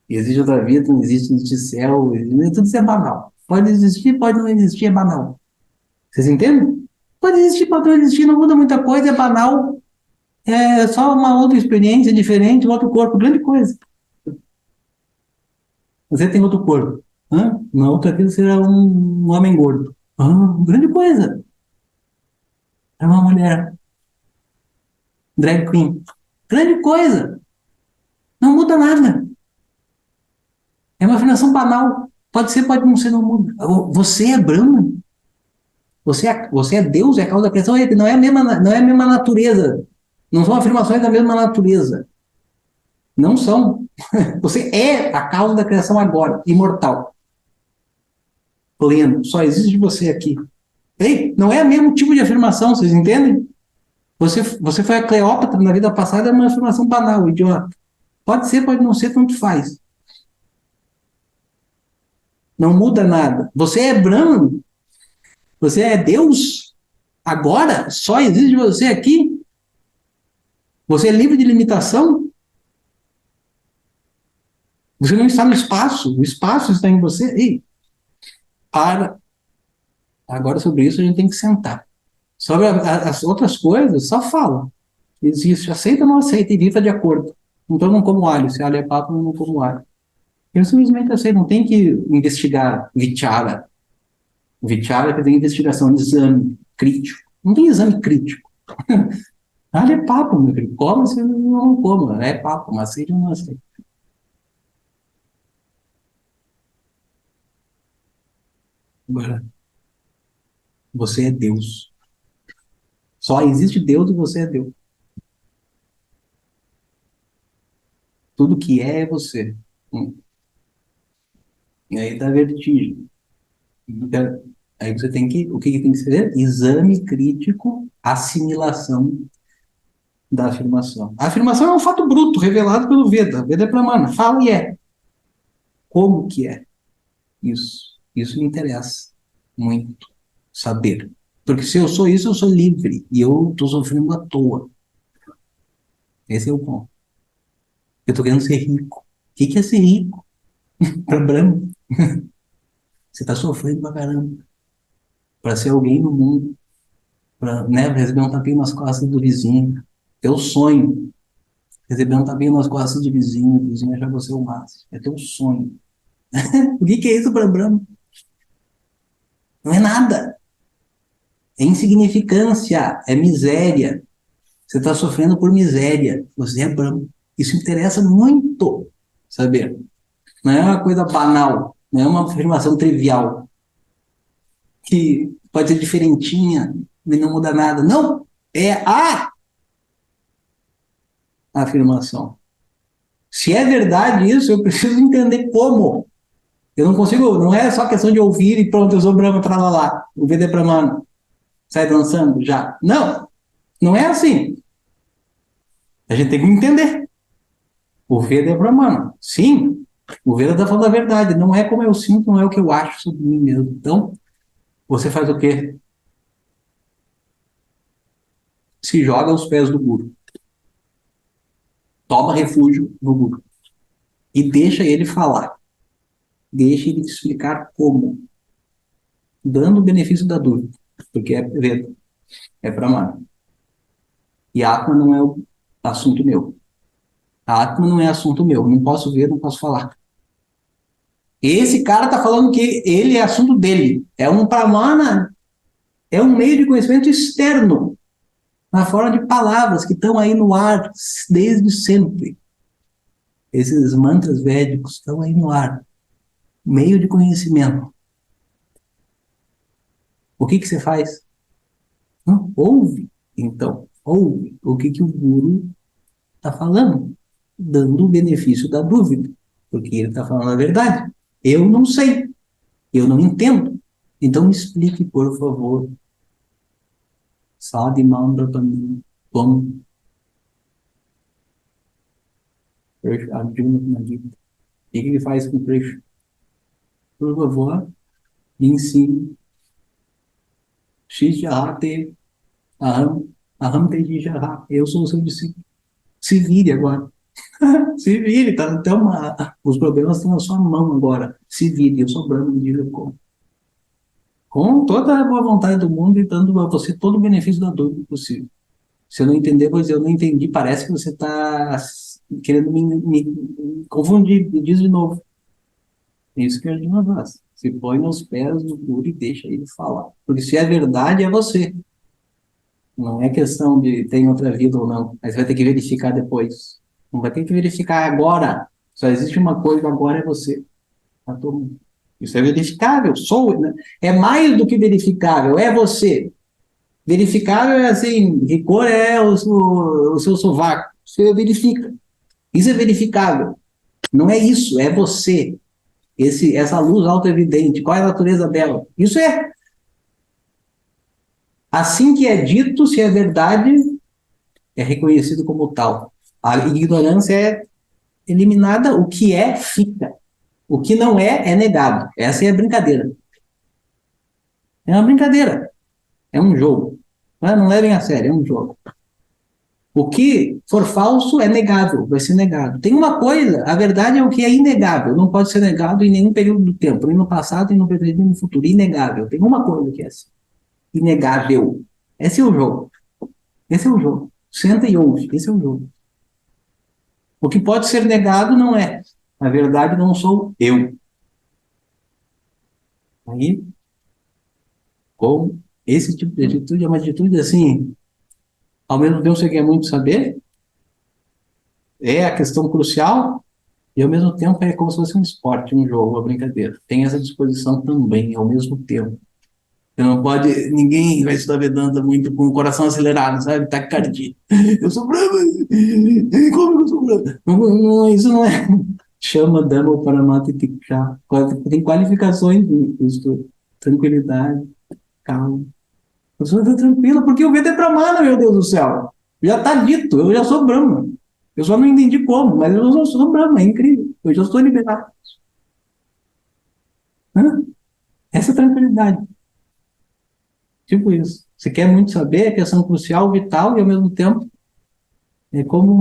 Existe outra vida, não existe céu, tudo isso é banal. Pode existir, pode não existir, é banal. Vocês entendem? Pode existir, pode não existir, não muda muita coisa, é banal. É só uma outra experiência diferente, outro corpo, grande coisa. Você tem outro corpo. Na outra vida será um homem gordo. Grande coisa. É uma mulher. Drag queen. Grande coisa. Não muda nada. É uma afirmação banal. Pode ser, pode não ser, não muda. Você é Brahma. Você é Deus, é a causa da criação. Não é a mesma natureza. Não são afirmações da mesma natureza. Não são. Você é a causa da criação agora, imortal. Pleno. Só existe você aqui. Ei, não é o mesmo tipo de afirmação, vocês entendem? Você foi a Cleópatra na vida passada, é uma afirmação banal, idiota. Pode ser, pode não ser, tanto faz. Não muda nada. Você é Brahman. Você é Deus. Agora, só existe você aqui. Você é livre de limitação. Você não está no espaço. O espaço está em você. Ei, para. Agora, sobre isso, a gente tem que sentar. Sobre as outras coisas, só fala. Existe, aceita ou não aceita, e viva de acordo. Então, eu não como alho. Se alho é papo, eu não como alho. Eu simplesmente aceito, não tem que investigar vichara. Vichara que tem investigação, exame crítico. Não tem exame crítico. Alho é papo, meu filho. Como se eu não como. É papo, mas aceita ou não aceita. Agora, você é Deus. Só existe Deus e você é Deus. Tudo que é você. E aí dá vertigem. Então, aí você tem que, o que tem que ser? Exame crítico, assimilação da afirmação. A afirmação é um fato bruto, revelado pelo Veda. O Veda é Pramana. Fala e é. Como que é? Isso me interessa muito saber. Porque se eu sou isso, eu sou livre. E eu estou sofrendo à toa. Esse é o ponto. Eu estou querendo ser rico. O que é ser rico? Para Brahma. Você está sofrendo pra caramba. Para ser alguém no mundo. Para, né, receber um tapinha nas costas do vizinho. Teu sonho. Receber um tapinha nas costas do vizinho achar você o máximo. É teu sonho. O que é isso para Brahma? Não é nada. É insignificância, é miséria. Você está sofrendo por miséria. Você é Brahma. Isso interessa muito saber. Não é uma coisa banal. Não é uma afirmação trivial. Que pode ser diferentinha e não muda nada. Não! É a afirmação. Se é verdade isso, eu preciso entender como. Eu não consigo, não é só questão de ouvir e pronto, eu sou Brahma, tralalá. O Veda é Brahmana. Sai dançando já. Não! Não é assim. A gente tem que entender. O Veda é Brahmana. Sim, o Veda está falando a verdade. Não é como eu sinto, não é o que eu acho sobre mim mesmo. Então, você faz o quê? se joga aos pés do guru. Toma refúgio no guru. E deixa ele falar. Deixa ele te explicar como. Dando o benefício da dúvida. Porque é Veda. É Pramana. E Atma não é o assunto meu. A Atma não é assunto meu. Não posso ver, não posso falar. Esse cara está falando que ele é assunto dele. É um Pramana, é um meio de conhecimento externo, na forma de palavras que estão aí no ar desde sempre. Esses mantras védicos estão aí no ar. Meio de conhecimento. O que você faz? Não, ouve. Então, ouve o que o guru está falando, dando o benefício da dúvida, porque ele está falando a verdade. Eu não sei, eu não entendo. Então me explique, por favor. Sadi Mandra Pandit, como Arjuna na Gita. O que ele faz com o Krishna? Por favor, me ensine. Shishahate Aham Teji Jaha. Eu sou o seu discípulo. Se vire agora. Se vire, tá até os problemas estão na sua mão agora. Se vire, eu sou Brahma, me diga como. Com toda a boa vontade do mundo e dando a você todo o benefício da dúvida possível. Se eu não entender, pois eu não entendi, parece que você está querendo me confundir. Me diz de novo. Isso que a gente não faz. Se põe nos pés do guru e deixa ele falar. Porque se é verdade, é você. Não é questão de tem outra vida ou não. Mas vai ter que verificar depois. Não vai ter que verificar agora. Só existe uma coisa, agora é você. Tá todo mundo. Isso é verificável. Né? É mais do que verificável, é você. Verificável é assim, rigor é o seu sovaco. Você verifica. Isso é verificável. Não é isso, é você. Essa luz auto-evidente. Qual é a natureza dela? Isso é. Assim que é dito, se é verdade, é reconhecido como tal. A ignorância é eliminada, o que é, fica. O que não é, é negado. Essa é a brincadeira. É uma brincadeira. É um jogo. Não levem a sério, é um jogo. O que for falso é negável, vai ser negado. Tem uma coisa, a verdade é o que é inegável, não pode ser negado em nenhum período do tempo, nem no passado, nem no presente, nem no futuro. Inegável. Tem uma coisa que é assim. Inegável. Esse é o jogo. Esse é o jogo. Senta e ouve. Esse é o jogo. O que pode ser negado não é. Na verdade, não sou eu. Aí, com esse tipo de atitude, é uma atitude assim, ao mesmo tempo você quer muito saber, é a questão crucial, e ao mesmo tempo é como se fosse um esporte, um jogo, uma brincadeira. Tem essa disposição também, ao mesmo tempo. Você não pode, ninguém vai estudar Vedanta muito com o coração acelerado, sabe? Taquicardia. Eu sou bravo, como eu sou bravo? Isso não é. Chama Dhamma Paramati Tiksha. Tem qualificações disso. Tranquilidade, calma. A pessoa está tranquila, porque o Veda é Pramana, meu Deus do céu. Já está dito, eu já sou Brahma. Eu só não entendi como, mas eu já sou Brahma, é incrível. Eu já estou liberado. Essa é a tranquilidade. Tipo isso. Você quer muito saber, é questão crucial, vital, e ao mesmo tempo é como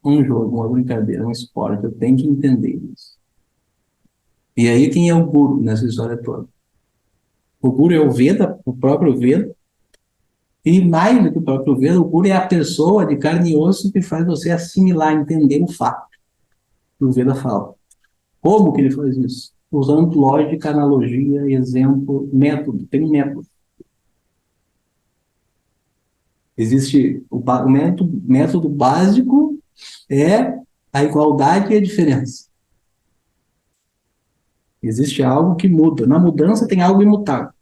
um jogo, uma brincadeira, um esporte. Eu tenho que entender isso. E aí quem é o guru nessa história toda? O guru é o Veda, o próprio Veda, e mais do que o próprio Veda, o guru é a pessoa de carne e osso que faz você assimilar, entender o fato que o Veda fala. Como que ele faz isso? Usando lógica, analogia, exemplo, método. Tem um método. Existe o método básico é a igualdade e a diferença. Existe algo que muda. Na mudança tem algo imutável.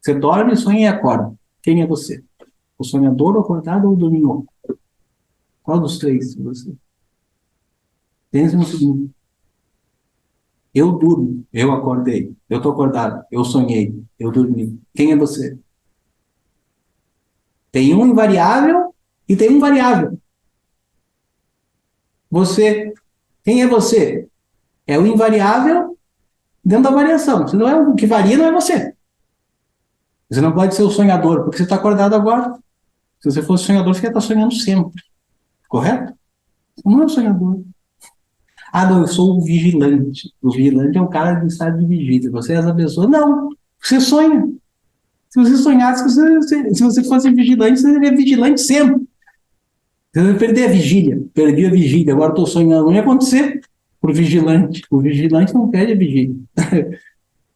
Você dorme, sonha e acorda. Quem é você? O sonhador, o acordado ou o dorminhoco? Qual dos três você? Pense no segundo. Eu durmo, eu acordei. Eu estou acordado, eu sonhei, eu dormi. Quem é você? Tem um invariável e tem um variável. Você. Quem é você? É o invariável dentro da variação. Se não é o que varia, não é você. Você não pode ser o sonhador, porque você está acordado agora. Se você fosse sonhador, você ia estar sonhando sempre. Correto? Você não é um sonhador. Ah, não, eu sou o vigilante. O vigilante é o cara do estado de vigília. Você é essa pessoa. Não, você sonha. Se você sonhasse, se você fosse vigilante, você seria vigilante sempre. Você vai perder a vigília. Perdi a vigília, agora estou sonhando. Não ia acontecer para o vigilante. O vigilante não perde a vigília.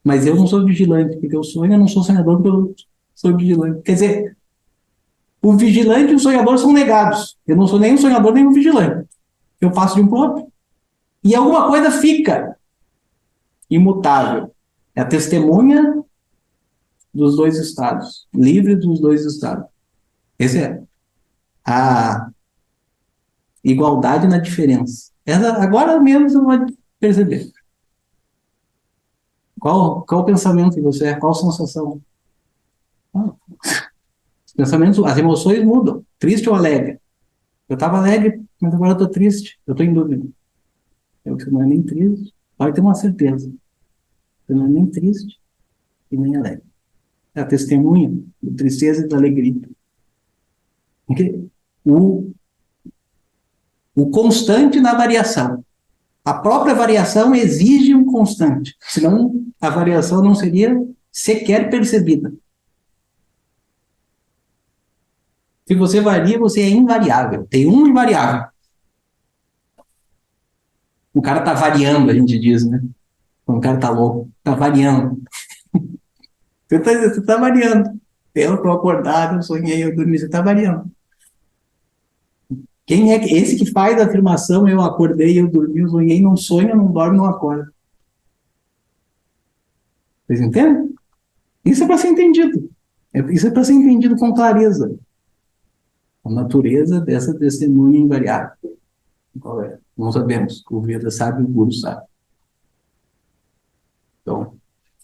Mas eu não sou vigilante, porque eu sonho, eu não sou sonhador, porque eu sou vigilante. Quer dizer, o vigilante e o sonhador são negados. Eu não sou nem um sonhador, nem um vigilante. Eu passo de um para o outro. E alguma coisa fica imutável. É a testemunha dos dois estados, livre dos dois estados. Esse é a igualdade na diferença. Essa, agora mesmo você vai perceber. Qual o pensamento que você é? Qual a sensação? Ah, os pensamentos, as emoções mudam. Triste ou alegre? Eu estava alegre, mas agora estou triste. Eu estou em dúvida. Você não é nem triste. Pode ter uma certeza. Você não é nem triste e nem alegre. É a testemunha da tristeza e da alegria. Porque o constante na variação. A própria variação exige um constante, senão a variação não seria sequer percebida. Se você varia, você é invariável. Tem um invariável. O cara está variando, a gente diz, né? Quando o cara está louco, está variando. Você tá variando. Eu estou acordado, eu sonhei, eu dormi, você está variando. Quem é esse que faz a afirmação, eu acordei, eu dormi, eu sonhei, não sonha, não dorme, não acorda? Vocês entendem? Isso é para ser entendido. Isso é para ser entendido com clareza. A natureza dessa testemunha invariável. Qual é? Não sabemos. O Veda sabe, o Guru sabe. Então,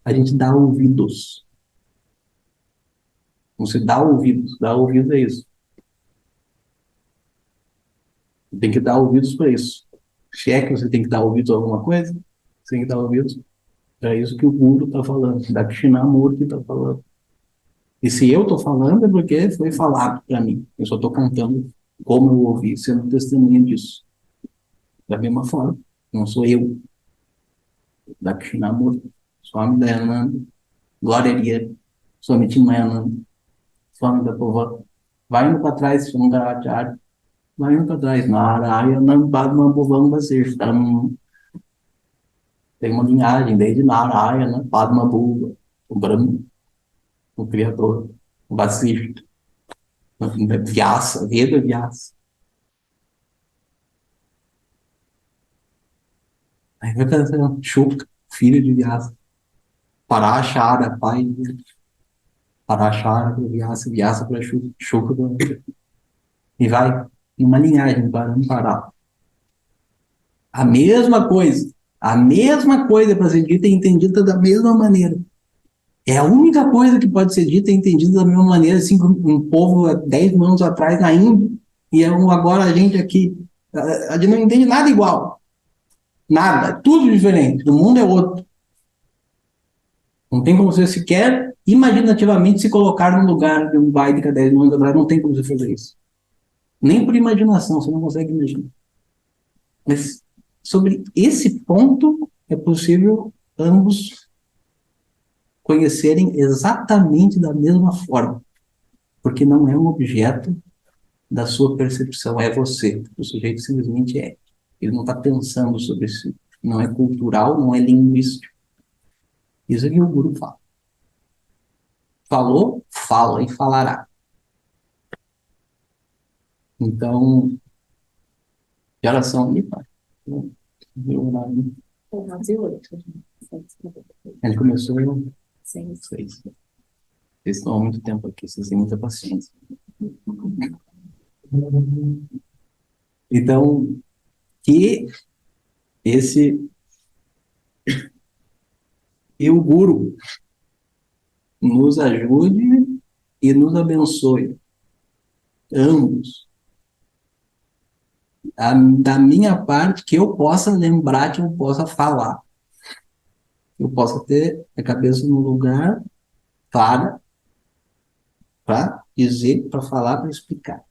a gente dá ouvidos. Você dá ouvidos. Dar ouvidos é isso. Tem que dar ouvidos para isso. Se é que você tem que dar ouvidos a alguma coisa, você tem que dar ouvidos. É isso que o Guru está falando. Dakshinamurti está falando. E se eu estou falando é porque foi falado para mim. Eu só estou contando como eu ouvi, sendo testemunha disso. Da mesma forma. Não sou eu. Dakshinamurti. Swami Dayananda. Glória Swami Chinmayananda. Swami Dattava. Vai indo para trás, Shankaracharya. Vai indo para trás. Narayana Padma Bhuvan Vasishtam. Tem uma linhagem desde Narayana, Padma Bhuva, o Brahma, o Criador, o Vasishta, Vyasa, Veda Vyasa. Aí vai pensando, Shuka, filho de Vyasa. Parashara, pai de Parashara para Vyasa, Vyasa para Shuka, Shuka para... E vai numa linhagem, para não parar. A mesma coisa para ser dita e entendida da mesma maneira. É a única coisa que pode ser dita e entendida da mesma maneira, assim como um povo há 10 mil anos atrás na Índia, e agora a gente aqui, a gente não entende nada igual. Nada, tudo diferente. O mundo é outro. Não tem como você sequer imaginativamente se colocar no lugar de um Vaidika 10 mil anos atrás, não tem como você fazer isso. Nem por imaginação, você não consegue imaginar. Mas sobre esse ponto é possível ambos conhecerem exatamente da mesma forma, porque não é um objeto da sua percepção, é você. O sujeito simplesmente é. Ele não está pensando sobre isso. Não é cultural, não é linguístico. Isso é que o Guru fala. Falou, fala e falará. Então, que horas são ali, pai? A gente começou às 6. Vocês estão há muito tempo aqui, vocês têm muita paciência. Então, que o Guru nos ajude e nos abençoe, ambos. Da minha parte, que eu possa lembrar, que eu possa falar. Eu possa ter a cabeça no lugar clara, para dizer, para falar, para explicar.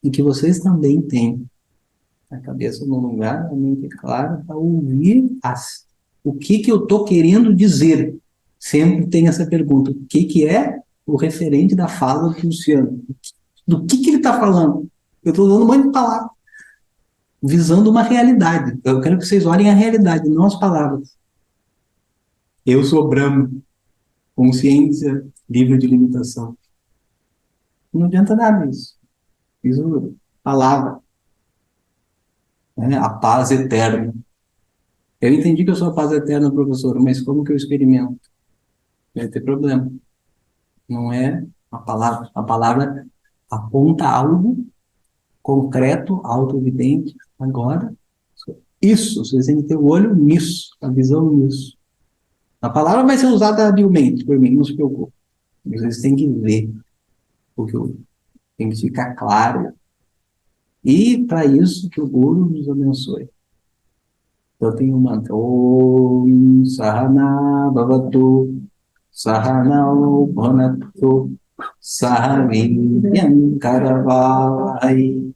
E que vocês também tenham a cabeça no lugar, a mente clara, para ouvir o que eu estou querendo dizer. Sempre tem essa pergunta: o que é o referente da fala do Luciano? Do que ele está falando? Eu estou dando um monte de palavras, visando uma realidade. Eu quero que vocês olhem a realidade, não as palavras. Eu sou Brahma, consciência livre de limitação. Não adianta nada isso. Isso é palavra, né? A paz eterna. Eu entendi que eu sou a paz eterna, professor, mas como que eu experimento? Vai ter problema. Não é a palavra. A palavra aponta algo concreto, autoevidente. Agora, isso, vocês têm que ter o olho nisso, a visão nisso. A palavra vai ser usada habilmente por mim, não se preocupe. Vocês têm que ver, porque tem que ficar claro. E para isso que o Guru nos abençoe. Eu tenho um mantra. Om Sahana Bhavatu Sahanau Bhanatu Sahaviryam Karavahai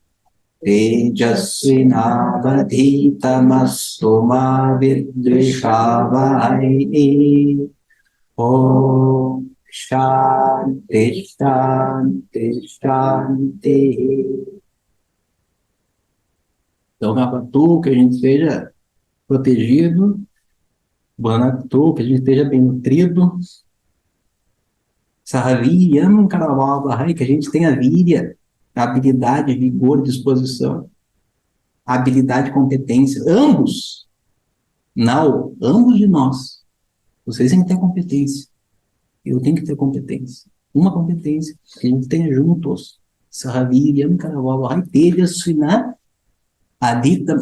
Tejasvinavadhitamastu ma vidvishavahai. Om Shanti Shanti Shanti. Então, Bhavatu, que a gente seja protegido, Bhanatu, que a gente esteja bem nutrido, Sahaviryam Karavahai, que a gente tenha víria, habilidade, vigor, disposição, habilidade, competência, ambos, não, ambos de nós, vocês têm que ter competência, eu tenho que ter competência, uma competência, que a gente tenha juntos, Sahaviryam Karavahai, Tejasvina Adita,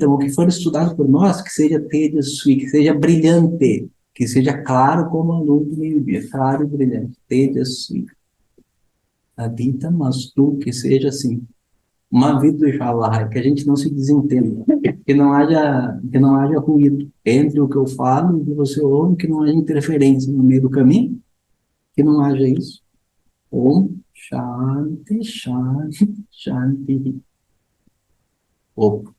o que for estudado por nós, que seja Tejasvi, que seja brilhante, que seja claro como a luz do meio-dia, claro e brilhante, Tejasvi. Adita, mas tu, que seja assim, uma vida do Shalai, que a gente não se desentenda, que não haja ruído entre o que eu falo e o que você ouve, que não haja interferência no meio do caminho, que não haja isso. Om Shanti, Shanti, Shanti. Opa.